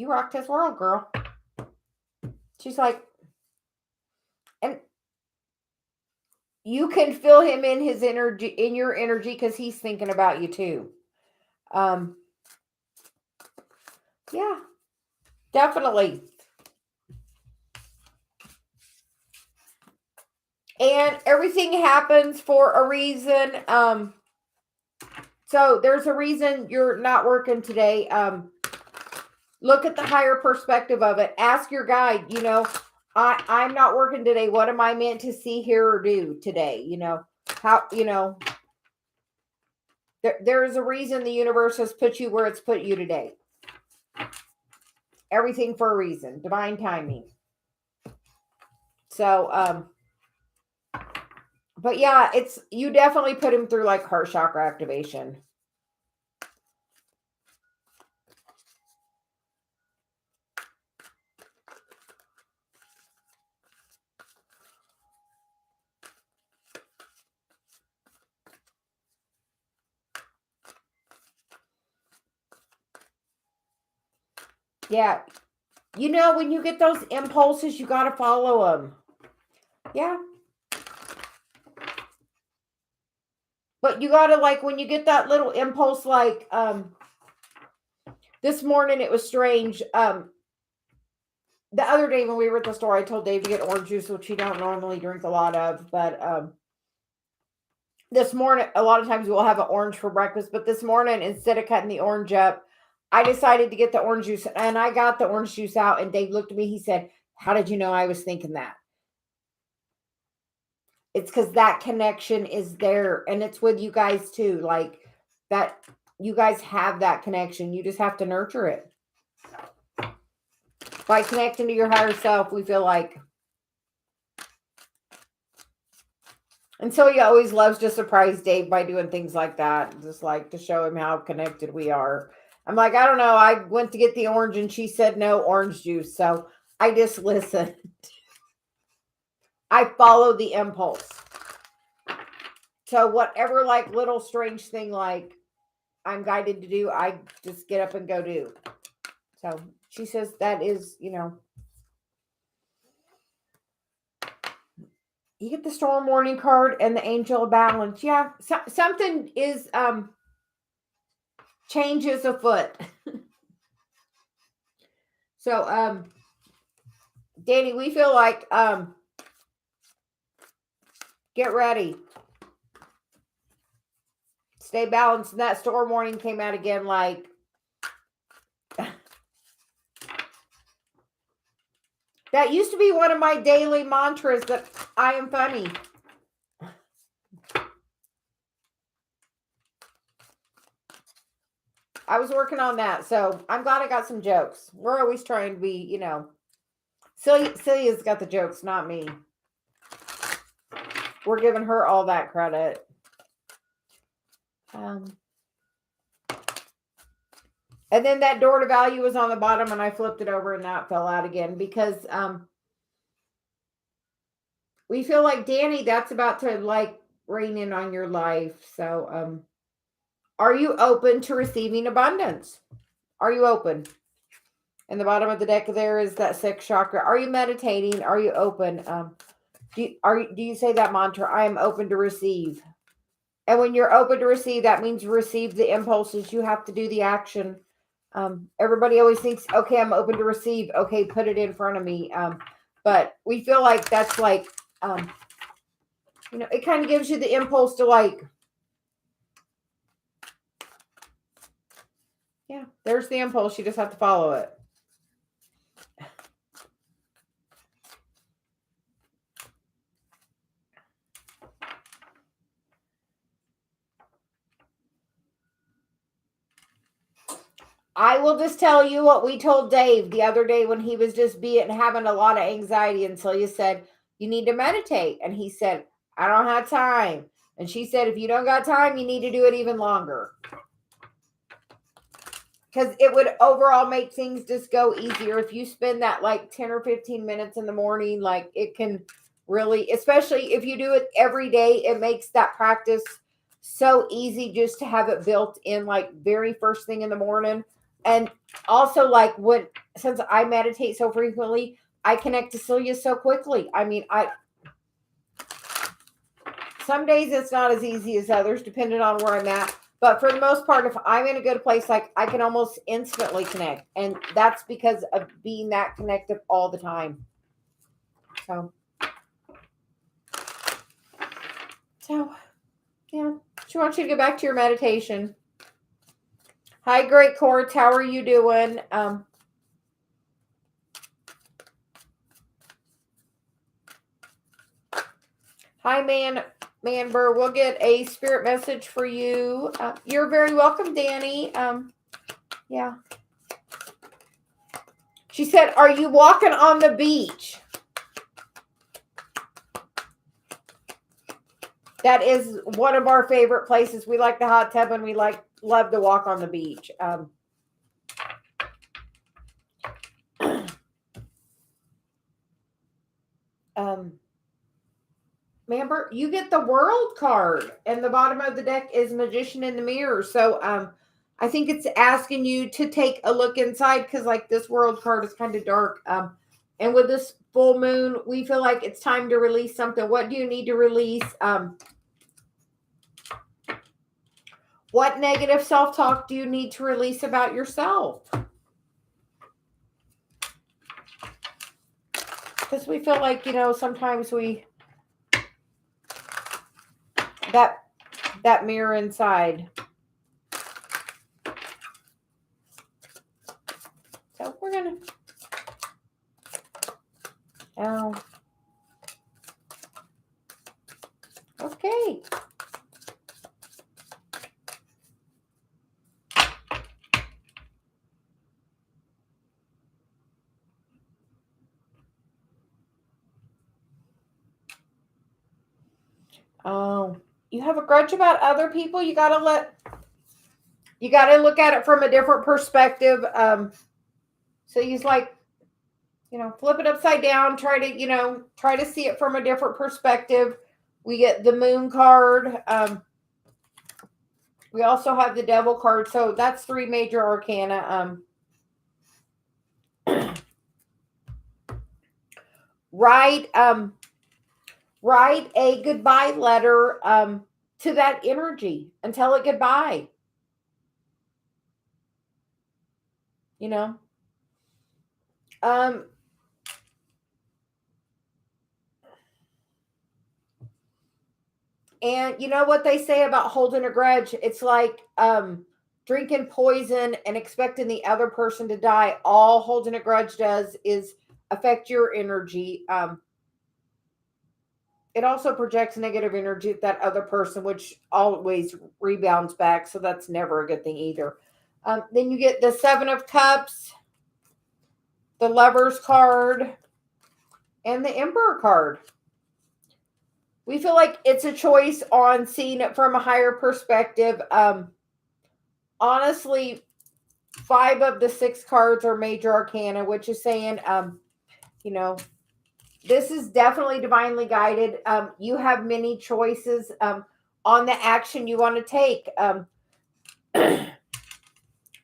Speaker 1: rocked his world, girl. She's like, and you can feel him in his energy, in your energy, because he's thinking about you too. Yeah, definitely. And everything happens for a reason. So there's a reason you're not working today. Look at the higher perspective of it. Ask your guide, I'm not working today. What am I meant to see, hear, or do today? How, there is a reason the universe has put you where it's put you today. Everything for a reason. Divine timing. So, but yeah, you definitely put him through like heart chakra activation. Yeah. When you get those impulses, you got to follow them. Yeah. But you got to, like, when you get that little impulse, like, this morning it was strange. The other day when we were at the store, I told Dave to get orange juice, which he don't normally drink a lot of. But this morning, a lot of times we'll have an orange for breakfast. But this morning, instead of cutting the orange up, I decided to get the orange juice. And I got the orange juice out. And Dave looked at me. He said, how did you know I was thinking that? It's because that connection is there. And it's with you guys too. Like that, you guys have that connection. You just have to nurture it. By connecting to your higher self, we feel like. And Celia always loves to surprise Dave by doing things like that, just like to show him how connected we are. I'm like, I don't know. I went to get the orange and she said no orange juice. So I just listened. I follow the impulse. So whatever like little strange thing like I'm guided to do, I just get up and go do. So she says that is, you get the storm warning card and the angel of balance. Yeah, something is changes afoot. So Danny, we feel like get ready. Stay balanced. And that storm warning came out again like that used to be one of my daily mantras, that I am funny. I was working on that, so I'm glad I got some jokes. We're always trying to be, Celia's got the jokes, not me. We're giving her all that credit. And then that door to value was on the bottom, and I flipped it over, and that fell out again because we feel like, Danny, that's about to like rain in on your life. So are you open to receiving abundance? Are you open? And the bottom of the deck there is that sixth chakra. Are you meditating? Are you open? Do you say that mantra? I am open to receive. And when you're open to receive, that means receive the impulses. You have to do the action. Everybody always thinks, okay, I'm open to receive. Okay, put it in front of me. But we feel like that's like, it kind of gives you the impulse to like, yeah, there's the impulse. You just have to follow it. I will just tell you what we told Dave the other day when he was just having a lot of anxiety. And Celia said, you need to meditate. And he said, I don't have time. And she said, if you don't got time, you need to do it even longer. Because it would overall make things just go easier. If you spend that like 10 or 15 minutes in the morning, like it can really, especially if you do it every day, it makes that practice so easy just to have it built in like very first thing in the morning. And also like since I meditate so frequently, I connect to Celia so quickly. I mean, some days it's not as easy as others, depending on where I'm at. But for the most part, if I'm in a good place, like I can almost instantly connect. And that's because of being that connected all the time. So yeah, she wants you to get back to your meditation. Hi, Great Courts. How are you doing? Hi, Manber. We'll get a spirit message for you. You're very welcome, Danny. Yeah. She said, are you walking on the beach? That is one of our favorite places. We like the hot tub and we love to walk on the beach. Amber, you get the world card, and the bottom of the deck is Magician in the Mirror. So I think it's asking you to take a look inside, because like this world card is kind of dark. And with this full moon, we feel like it's time to release something. What do you need to release? What negative self-talk do you need to release about yourself? Because we feel like, sometimes that mirror inside. So we're going to... Oh. Okay. Oh, you have a grudge about other people? You got to look at it from a different perspective. So he's like, flip it upside down, try to see it from a different perspective. We get the moon card. We also have the devil card. So that's 3 major arcana. Write a goodbye letter to that energy and tell it goodbye. And you know what they say about holding a grudge? It's like drinking poison and expecting the other person to die. All holding a grudge does is affect your energy. It also projects negative energy at that other person, which always rebounds back. So that's never a good thing either. Then you get the 7 of Cups, the Lover's card, and the Emperor card. We feel like it's a choice on seeing it from a higher perspective. Honestly, 5 of the 6 cards are major arcana, which is saying, this is definitely divinely guided. You have many choices on the action you want to take.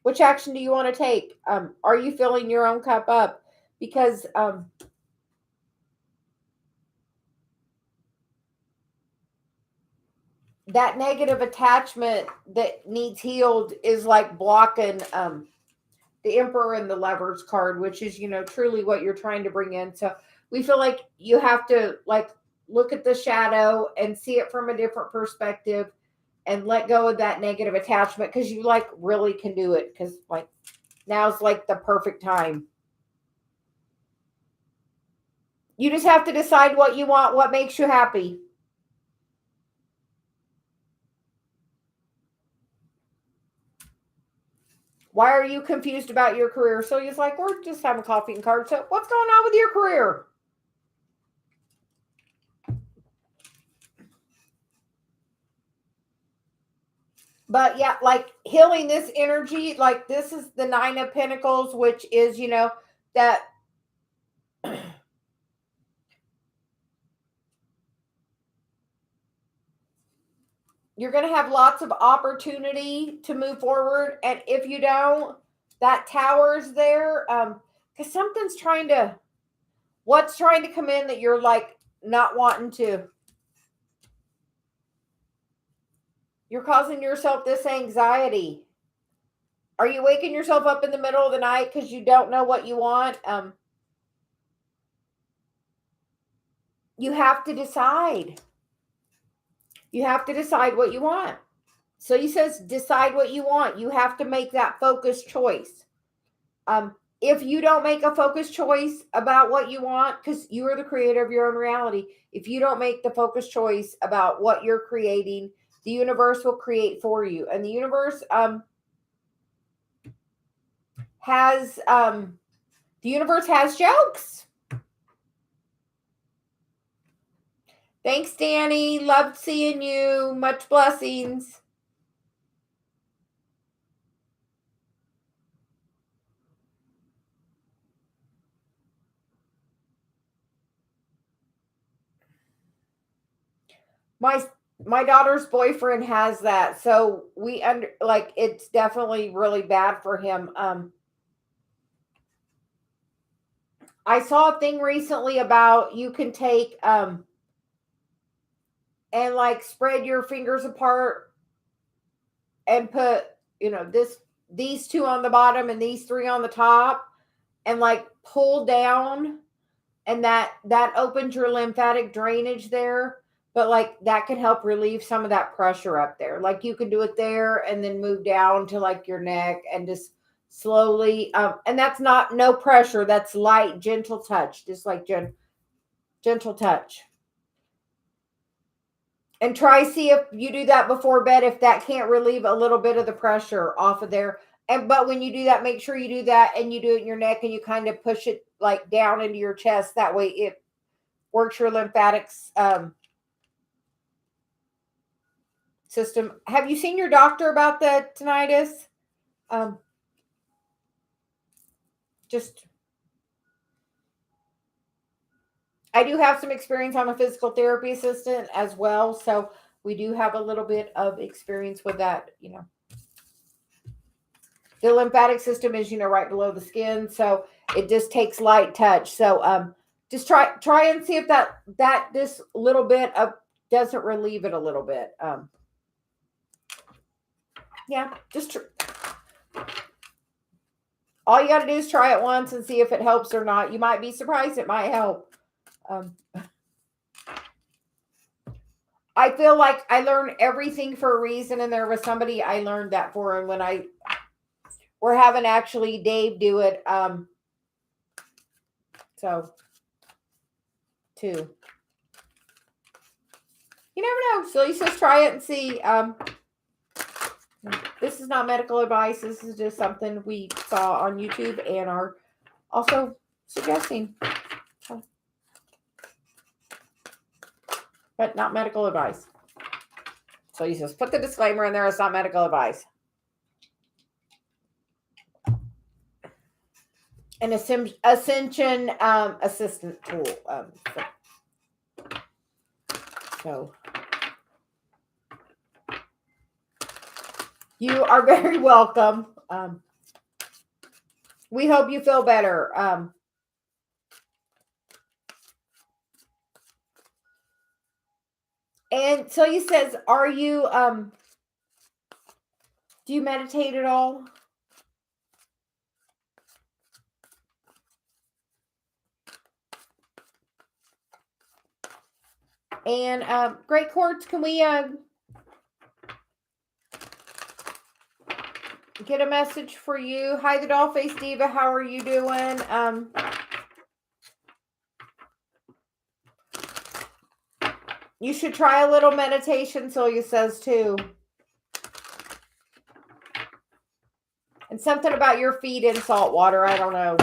Speaker 1: Which action do you want to take? Are you filling your own cup up? Because that negative attachment that needs healed is like blocking the Emperor and the Lovers card, which is, truly what you're trying to bring in. So we feel like you have to look at the shadow and see it from a different perspective and let go of that negative attachment, because you really can do it, because now's the perfect time. You just have to decide what you want, what makes you happy. Why are you confused about your career? So he's like, we're just having coffee and cards. So what's going on with your career? But yeah, healing this energy, this is the 9 of Pentacles, which is, that you're going to have lots of opportunity to move forward. And if you don't, that tower's there. Because what's trying to come in that you're not wanting to? You're causing yourself this anxiety. Are you waking yourself up in the middle of the night because you don't know what you want? You have to decide. You have to decide what you want. So he says, decide what you want. You have to make that focused choice. If you don't make a focused choice about what you want, because you are the creator of your own reality, if you don't make the focused choice about what you're creating, the universe will create for you. And the universe has jokes. Thanks, Danny. Loved seeing you. Much blessings. My daughter's boyfriend has that, so it's definitely really bad for him. I saw a thing recently about you can take and spread your fingers apart and put these 2 on the bottom and these 3 on the top, and pull down, and that opens your lymphatic drainage there. But that can help relieve some of that pressure up there. You can do it there and then move down to your neck and just slowly and that's no pressure, that's light, gentle touch, just gentle touch. And see if you do that before bed, if that can't relieve a little bit of the pressure off of there. But when you do that, make sure you do that and you do it in your neck and you kind of push it down into your chest. That way it works your lymphatics system. Have you seen your doctor about the tinnitus? Just, I do have some experience. I'm a physical therapy assistant as well. So we do have a little bit of experience with that, The lymphatic system is, right below the skin. So it just takes light touch. So just try and see if this little bit of doesn't relieve it a little bit. Yeah, all you got to do is try it once and see if it helps or not. You might be surprised. It might help. I feel like I learned everything for a reason, and there was somebody I learned that for, and when we're having actually Dave do it, so too. You never know. Celia says try it and see. This is not medical advice. This is just something we saw on YouTube and are also suggesting. But not medical advice. So he says, put the disclaimer in there. It's not medical advice. An Ascension assistant tool. So you are very welcome. We hope you feel better. And Celia says, are you, do you meditate at all? And Great Quartz, can we get a message for you? Hi, the Dollface Diva. How are you doing? You should try a little meditation, Celia says, too. And something about your feet in salt water. I don't know.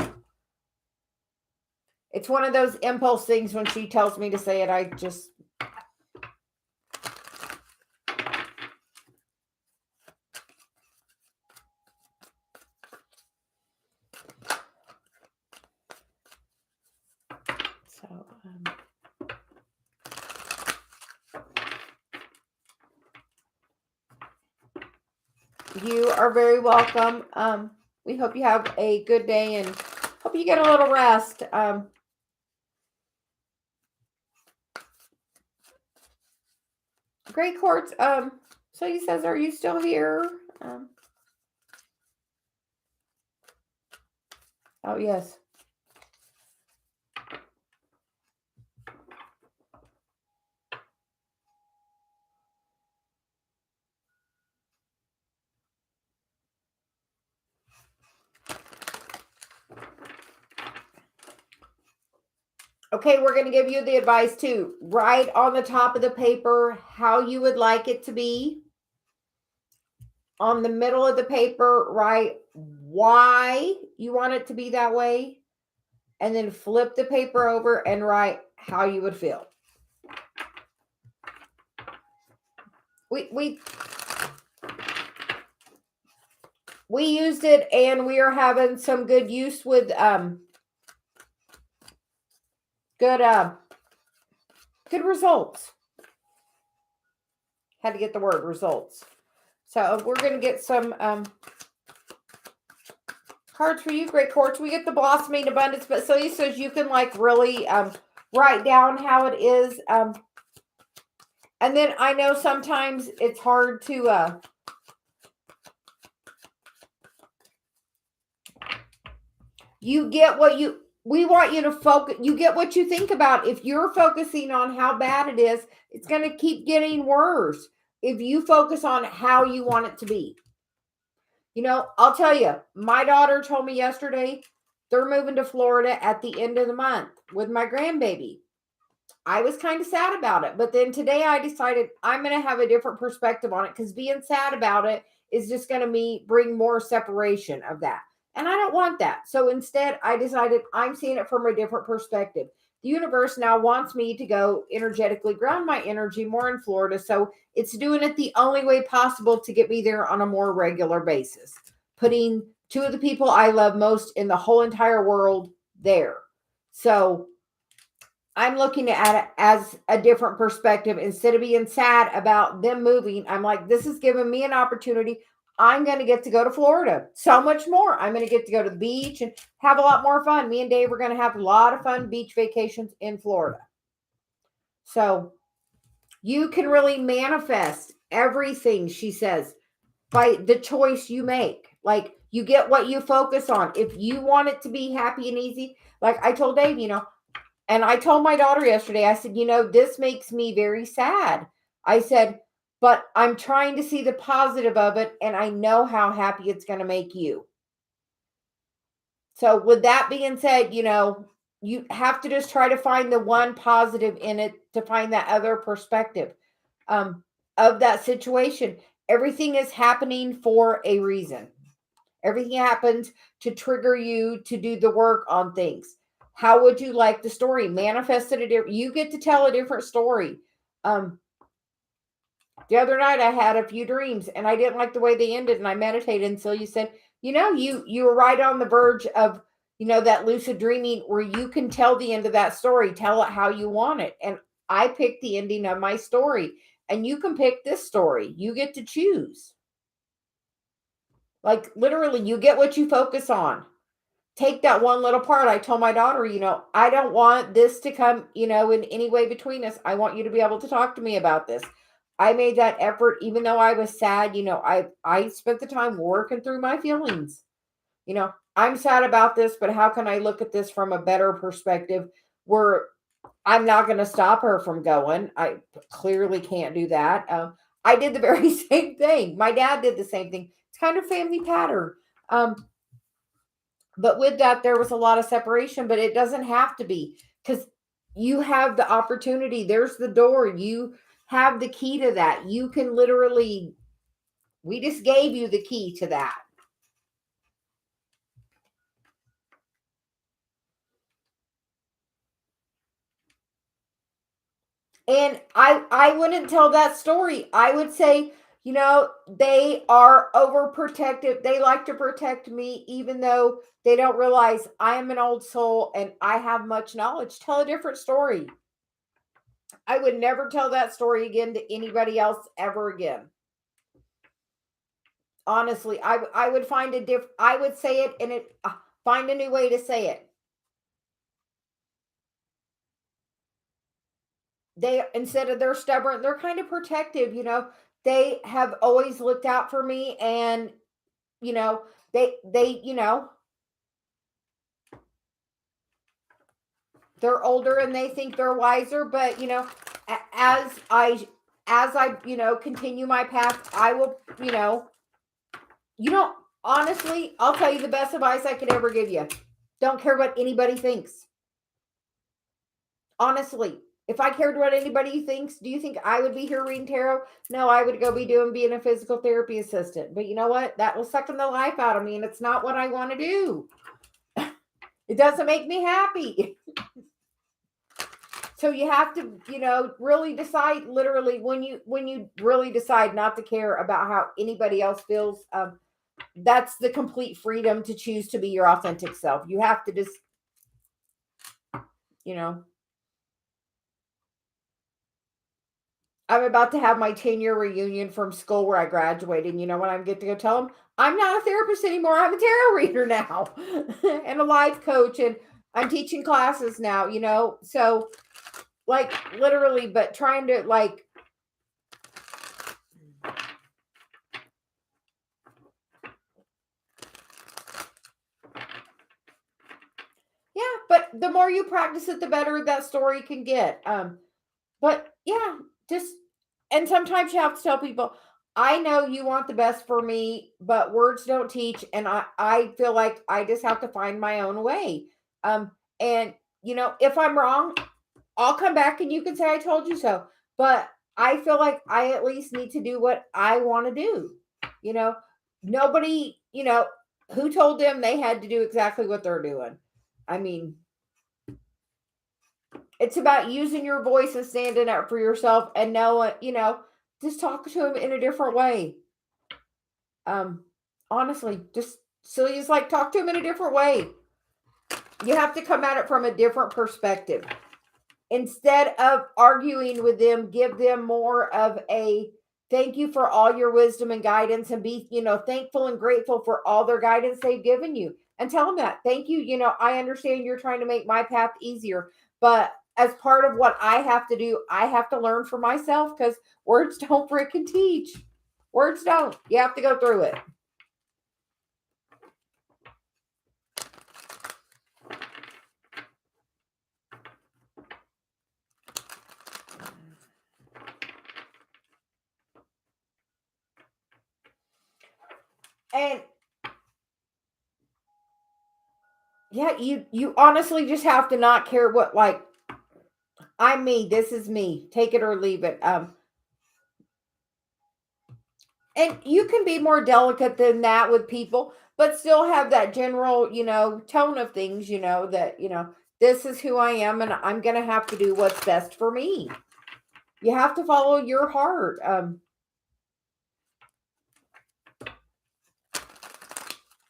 Speaker 1: It's one of those impulse things when she tells me to say it. I just... You are very welcome. We hope you have a good day and hope you get a little rest. Great Quartz. So he says, are you still here? Oh, yes. Okay, we're going to give you the advice too. Write on the top of the paper how you would like it to be. On the middle of the paper, write why you want it to be that way. And then flip the paper over and write how you would feel. We used it and we are having some good use with good results. Had to get the word results. So we're going to get some cards for you, Great Quartz. We get the Blossoming Abundance, but Celia says you can like really write down how it is. And then I know sometimes it's hard to you get what we want you to focus. You get what you think about. If you're focusing on how bad it is, it's going to keep getting worse. If you focus on how you want it to be. I'll tell you, my daughter told me yesterday they're moving to Florida at the end of the month with my grandbaby. I was kind of sad about it. But then today I decided I'm going to have a different perspective on it because being sad about it is just going to bring more separation of that. And I don't want that. So instead, I decided I'm seeing it from a different perspective. the universe now wants me to go energetically ground my energy more in Florida. So it's doing it the only way possible to get me there on a more regular basis, putting two of the people I love most in the whole entire world there. So I'm looking at it as a different perspective. Instead of being sad about them moving, I'm like, this is giving me an opportunity. I'm going to get to go to Florida so much more. I'm going to get to go to the beach and have a lot more fun. Me and Dave are going to have a lot of fun beach vacations in Florida. So you can really manifest everything, she says, by the choice you make. Like, you get what you focus on. If you want it to be happy and easy, like I told Dave, and I told my daughter yesterday, I said, this makes me very sad. I said, but I'm trying to see the positive of it, and I know how happy it's going to make you. So with that being said, you have to just try to find the one positive in it to find that other perspective of that situation. Everything is happening for a reason. Everything happens to trigger you to do the work on things. How would you like the story manifested? You get to tell a different story. The other night I had a few dreams and I didn't like the way they ended, and I meditated, and Celia said, you were right on the verge of, that lucid dreaming where you can tell the end of that story, tell it how you want it. And I picked the ending of my story, and you can pick this story. You get to choose. Like, literally, you get what you focus on. Take that one little part. I told my daughter, I don't want this to come, in any way between us. I want you to be able to talk to me about this. I made that effort, even though I was sad. I spent the time working through my feelings. I'm sad about this, but how can I look at this from a better perspective where I'm not going to stop her from going? I clearly can't do that. I did the very same thing. My dad did the same thing. It's kind of family pattern. But with that, there was a lot of separation, but it doesn't have to be, because you have the opportunity. There's the door. You have the key to that. You can literally, we just gave you the key to that. And I wouldn't tell that story. I would say, they are overprotective. They like to protect me, even though they don't realize I am an old soul and I have much knowledge. Tell a different story. I would never tell that story again to anybody else ever again. Honestly, I would find I would say it, and find a new way to say it. Instead of they're stubborn, they're kind of protective. They have always looked out for me, and they they're older and they think they're wiser, but as I continue my path, I will, honestly, I'll tell you the best advice I could ever give you. Don't care what anybody thinks. Honestly, if I cared what anybody thinks, do you think I would be here reading tarot? No, I would go being a physical therapy assistant. But you know what? That was sucking the life out of me, and it's not what I want to do. It doesn't make me happy. So you have to, really decide, literally, when you really decide not to care about how anybody else feels, that's the complete freedom to choose to be your authentic self. You have to just, I'm about to have my 10-year reunion from school where I graduated. And when I get to go tell them, I'm not a therapist anymore. I'm a tarot reader now and a life coach. And I'm teaching classes now, So, like, literally, but trying to, like, yeah, but the more you practice it, the better that story can get. But yeah, just, and sometimes you have to tell people, I know you want the best for me, but words don't teach. And I feel like I just have to find my own way. And if I'm wrong, I'll come back and you can say I told you so. But I feel like I at least need to do what I want to do. Nobody, who told them they had to do exactly what they're doing? I mean, It's about using your voice and standing up for yourself and knowing, just talk to him in a different way. Honestly, just Celia's like, talk to him in a different way. You have to come at it from a different perspective. Instead of arguing with them, give them more of a thank you for all your wisdom and guidance, and be, thankful and grateful for all their guidance they've given you. And tell them that. Thank you. I understand you're trying to make my path easier, but as part of what I have to do, I have to learn for myself, because words don't freaking teach. Words don't. You have to go through it. And yeah, you honestly just have to not care what, like, I'm me, this is me, take it or leave it. And you can be more delicate than that with people, but still have that general, tone of things, that, this is who I am, and I'm going to have to do what's best for me. You have to follow your heart.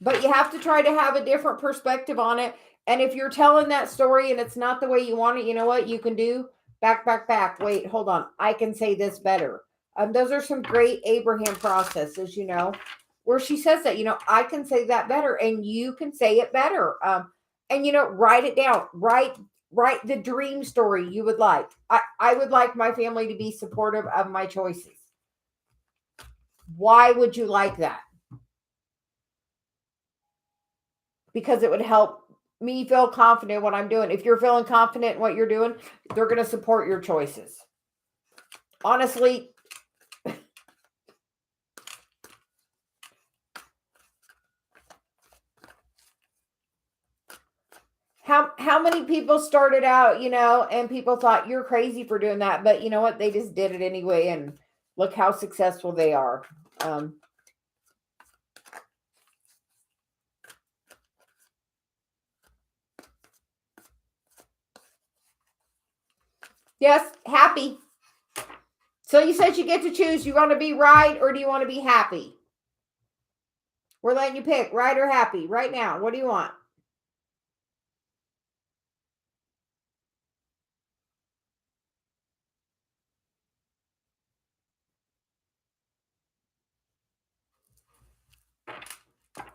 Speaker 1: But you have to try to have a different perspective on it. And if you're telling that story and it's not the way you want it, you know what you can do? Back. Wait, hold on. I can say this better. Those are some great Abraham processes, where she says that, I can say that better and you can say it better. And, write it down. Write the dream story you would like. I would like my family to be supportive of my choices. Why would you like that? Because it would help me feel confident in what I'm doing. If you're feeling confident in what you're doing, they're going to support your choices. Honestly, how many people started out, and people thought you're crazy for doing that, but you know what? They just did it anyway, and look how successful they are. Yes, happy. So you said you get to choose. You want to be right or do you want to be happy? We're letting you pick right or happy right now. What do you want?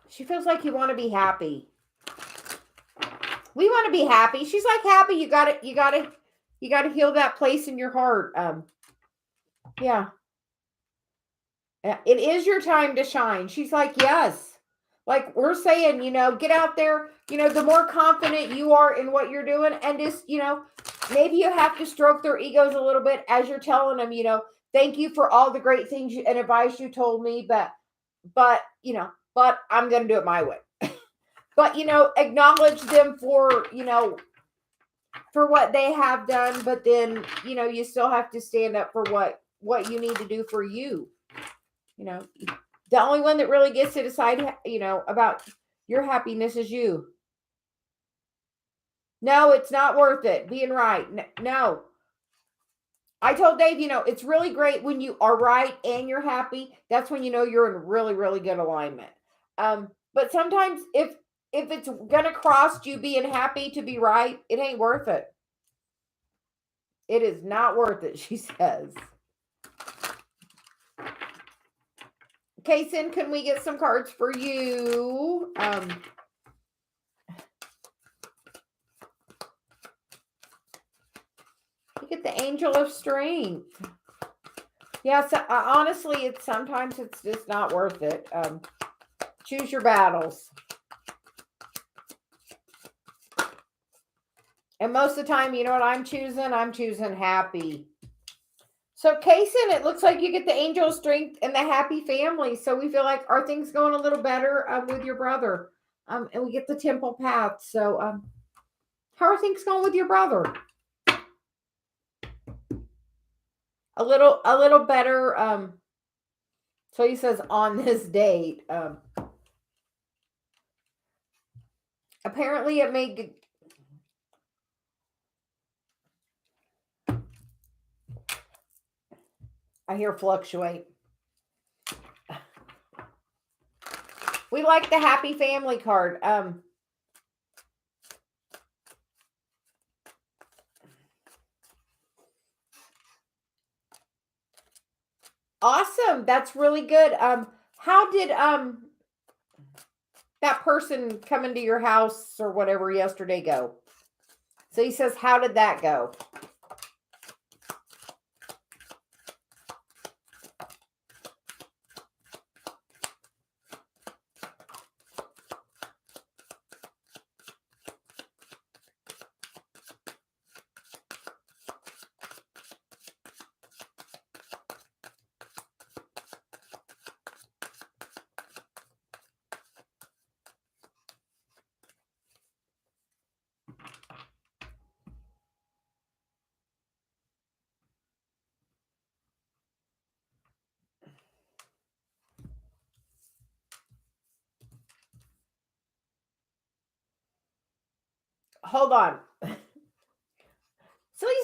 Speaker 1: She feels like you want to be happy. We want to be happy. She's like, happy. You got to heal that place in your heart. Yeah. It is your time to shine. She's like, yes. Like we're saying, get out there, the more confident you are in what you're doing, and just, maybe you have to stroke their egos a little bit as you're telling them, thank you for all the great things and advice you told me, but I'm going to do it my way. But, acknowledge them for, for what they have done, but then, you still have to stand up for what you need to do for you. The only one that really gets to decide, about your happiness is you. No, it's not worth it being right. No. I told Dave, it's really great when you are right and you're happy. That's when you're in really, really good alignment. But sometimes if it's gonna cost you being happy to be right, it ain't worth it. It is not worth it, she says. Kaysen, can we get some cards for you? You get the Angel of Strength. Yeah, so, honestly, sometimes it's just not worth it. Choose your battles. And most of the time, you know what I'm choosing? I'm choosing happy. So, Kaysen, it looks like you get the Angel of Strength and the happy family. So we feel like, are things going a little better with your brother? And we get the Temple Path. So, how are things going with your brother? A little better. So he says on this date. Apparently, it made. I hear fluctuate. We like the happy family card. Awesome. That's really good. How did that person come into your house or whatever yesterday go? So he says, how did that go? Hold on. So he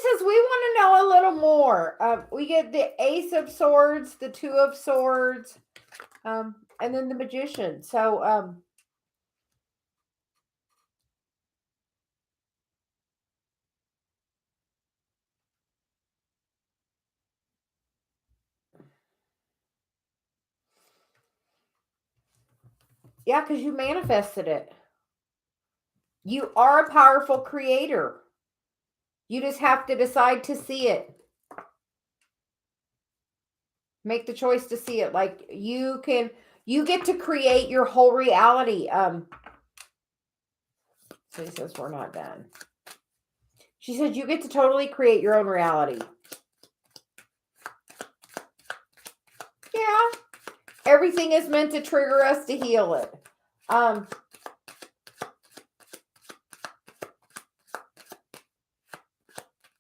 Speaker 1: says, we want to know a little more. We get the Ace of Swords, the Two of Swords, and then the Magician. So, yeah, because you manifested it. You are a powerful creator. You just have to decide to see it. Make the choice to see it. Like you get to create your whole reality. So he says, we're not done. She says, you get to totally create your own reality. Yeah. Everything is meant to trigger us to heal it.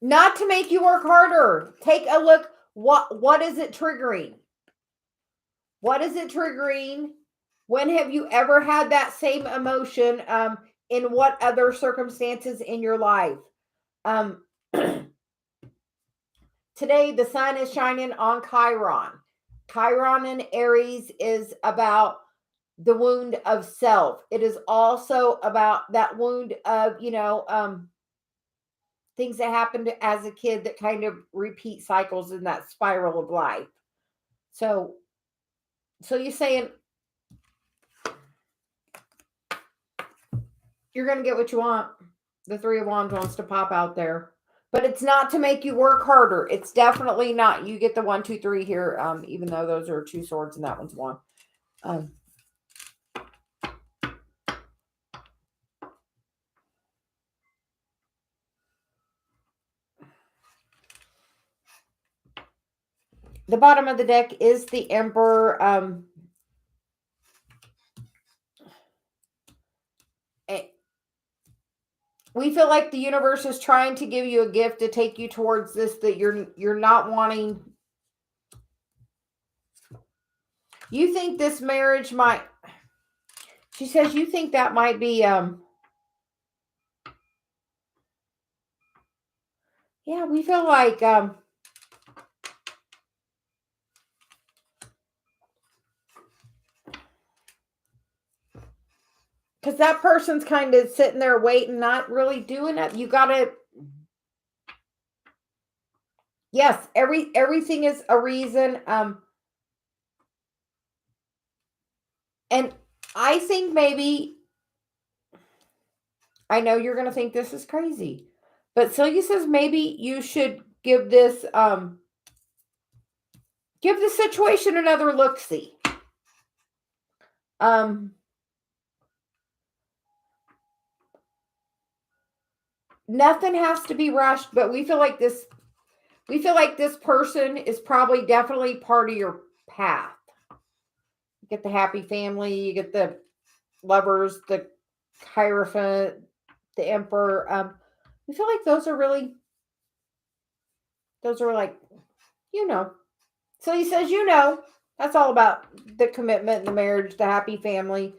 Speaker 1: Not to make you work harder. Take a look. What is it triggering? What is it triggering? When have you ever had that same emotion? In what other circumstances in your life? Today, the sun is shining on Chiron. Chiron in Aries is about the wound of self. It is also about that wound of, things that happened as a kid that kind of repeat cycles in that spiral of life. So you're saying you're going to get what you want. The Three of Wands wants to pop out there. But it's not to make you work harder. It's definitely not. You get the 1, 2, 3 here, even though those are 2 swords and that one's 1. The bottom of the deck is the Emperor. We feel like the universe is trying to give you a gift to take you towards this that you're not wanting. You think this marriage might, she says you think that might be yeah, we feel like because that person's kind of sitting there waiting, not really doing it. You gotta, yes, everything is a reason. And I think maybe, I know you're gonna think this is crazy, but Celia says maybe you should give this situation another look-see. Nothing has to be rushed, but we feel like this person is probably definitely part of your path. You get the happy family, you get the lovers, the Hierophant, the Emperor. We feel like those are like, So he says, that's all about the commitment, the marriage, the happy family.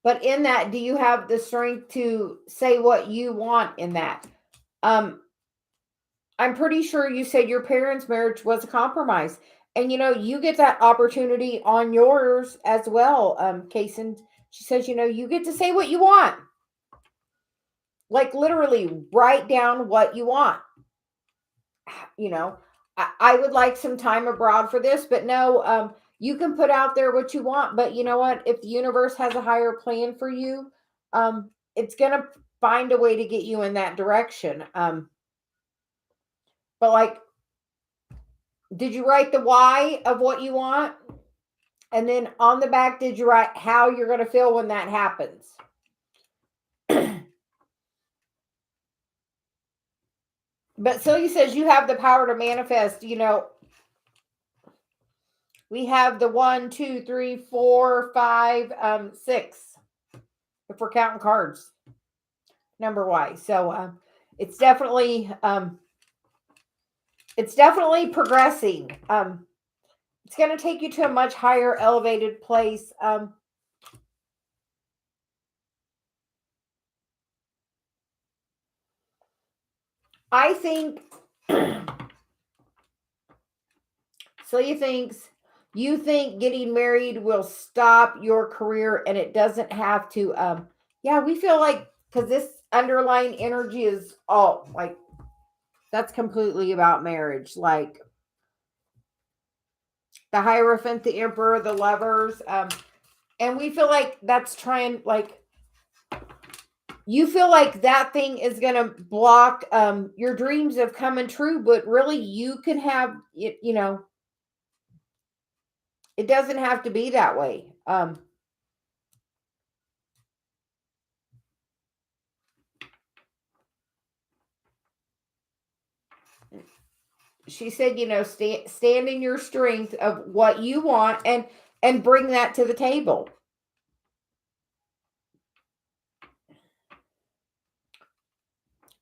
Speaker 1: But in that, do you have the strength to say what you want in that? I'm pretty sure you said your parents' marriage was a compromise. And you get that opportunity on yours as well, Kason. She says, you get to say what you want. Like literally write down what you want. You know, I would like some time abroad for this, but no, you can put out there what you want. But you know what? If the universe has a higher plan for you, it's gonna find a way to get you in that direction. But like, did you write the why of what you want? And then on the back, did you write how you're going to feel when that happens? But Celia says you have the power to manifest. We have the 1, 2, 3, 4, 5, 6. If we're counting cards, number wise. So it's definitely progressing. It's going to take you to a much higher elevated place. I think Celia thinks you think getting married will stop your career, and it doesn't have to. Yeah, we feel like because this underlying energy is all like that's completely about marriage. Like the Hierophant, the Emperor, the Lovers, and we feel like that's trying like you feel like that thing is going to block your dreams of coming true, but really you can have it. It doesn't have to be that way. She said, stand in your strength of what you want and bring that to the table.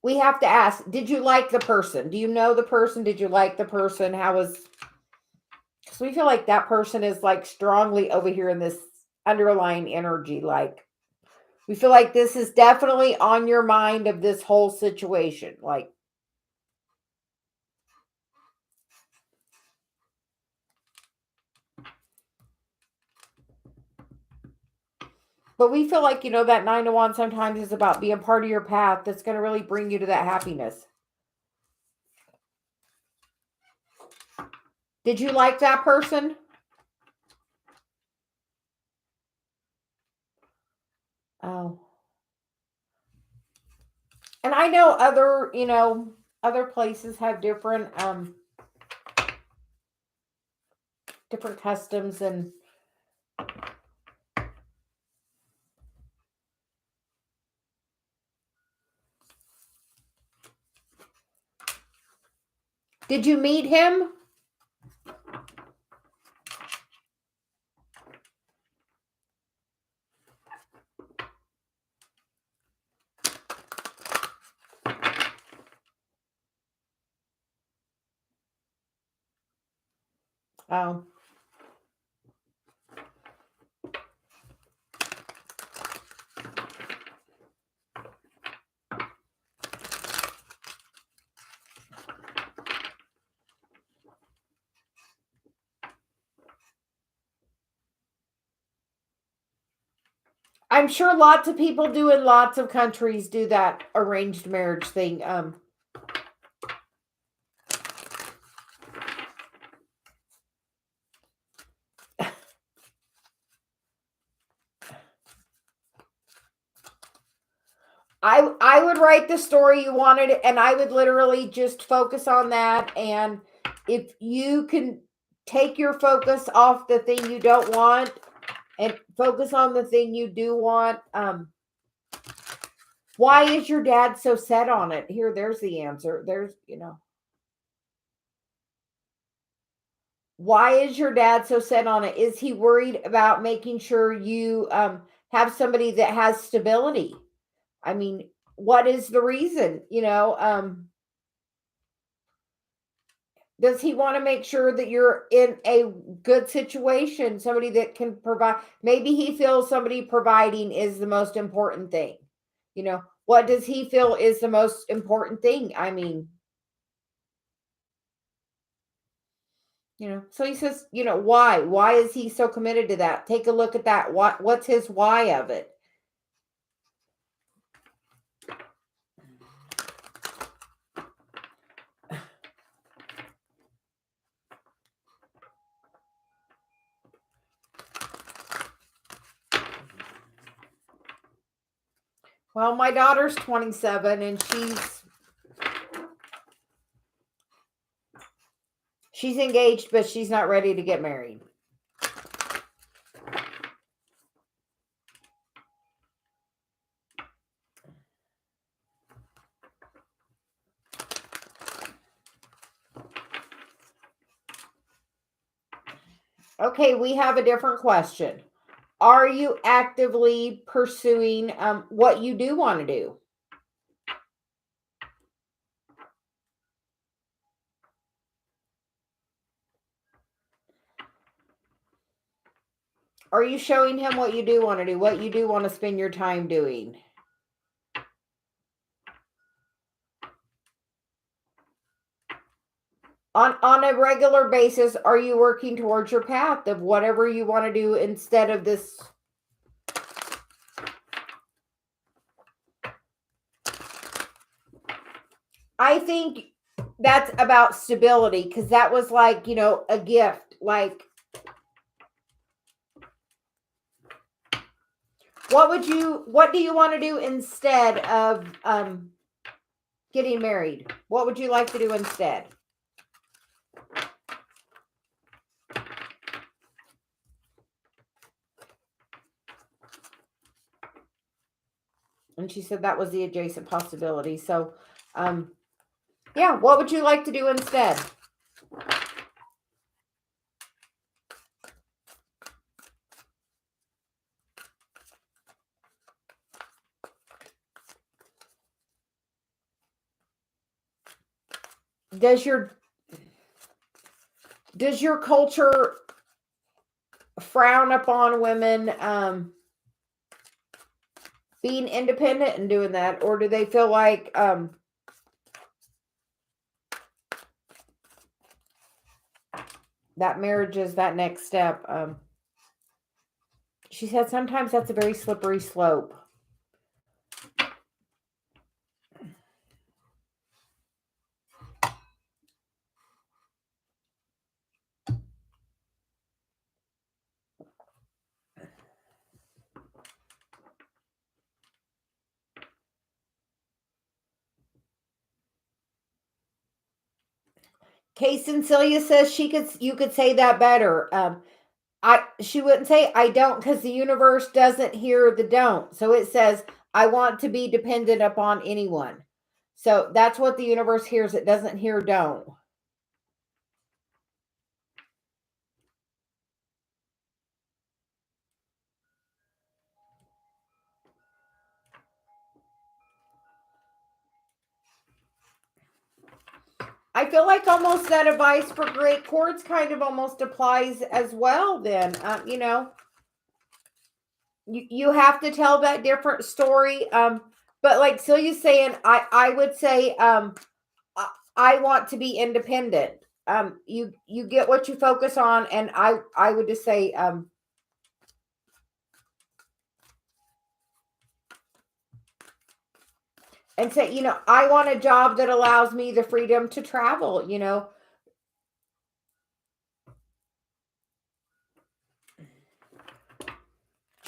Speaker 1: We have to ask, did you like the person? Do you know the person? Did you like the person? How was because we feel like that person is like strongly over here in this underlying energy. Like we feel like this is definitely on your mind of this whole situation. Like but we feel like, that 9 to 1 sometimes is about being part of your path that's going to really bring you to that happiness. Did you like that person? Oh. And I know other places have different customs and did you meet him? Oh. I'm sure lots of people do in lots of countries do that arranged marriage thing. I would write the story you wanted and I would literally just focus on that, and if you can take your focus off the thing you don't want and focus on the thing you do want. Why is your dad so set on it? There's the answer. Why is your dad so set on it? Is he worried about making sure you have somebody that has stability? I mean, what is the reason? Does he want to make sure that you're in a good situation, somebody that can provide? Maybe he feels somebody providing is the most important thing. What does he feel is the most important thing? I mean, So he says, why? Why is he so committed to that? Take a look at that. What's his why of it? Well, my daughter's 27 and she's engaged, but she's not ready to get married. Okay, we have a different question. Are you actively pursuing what you do want to do? Are you showing him what you do want to do? What you do want to spend your time doing? On a regular basis, are you working towards your path of whatever you want to do instead of this? I think that's about stability, because that was like, a gift. Like, what do you want to do instead of getting married? What would you like to do instead? And she said that was the adjacent possibility. So, yeah, what would you like to do instead? Does your culture frown upon women being independent and doing that, or do they feel like that marriage is that next step? She said sometimes that's a very slippery slope. Case and Celia says you could say that better. She wouldn't say I don't, because the universe doesn't hear the don't. So it says I want to be dependent upon anyone. So that's what the universe hears. It doesn't hear don't. I feel like almost that advice for great chords kind of almost applies as well. Then, you have to tell that different story. But like Celia's saying, I would say, I want to be independent. You get what you focus on, and I would just say, and say, I want a job that allows me the freedom to travel.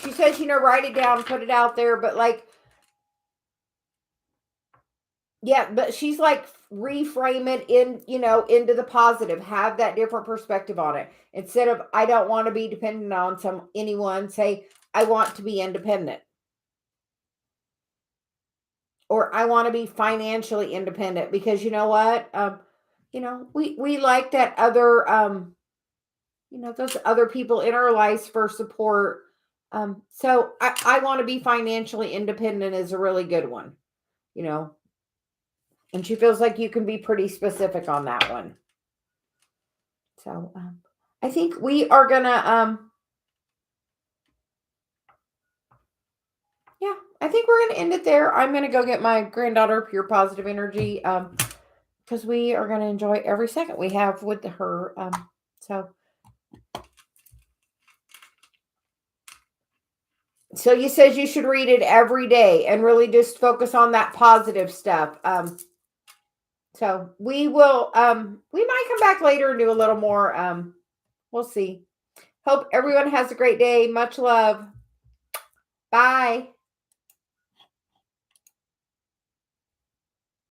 Speaker 1: She says, write it down, put it out there, but like, yeah, but she's like, reframe it into the positive, have that different perspective on it. Instead of, I don't want to be dependent on anyone, say, I want to be independent. Or I want to be financially independent, because you know what? We like that other, those other people in our lives for support. So I want to be financially independent is a really good one, and she feels like you can be pretty specific on that one. So I think we are gonna, yeah, I think we're gonna end it there. I'm gonna go get my granddaughter pure positive energy, because we are gonna enjoy every second we have with her. So you says you should read it every day and really just focus on that positive stuff. So we will we might come back later and do a little more. We'll see. Hope everyone has a great day. Much love. Bye.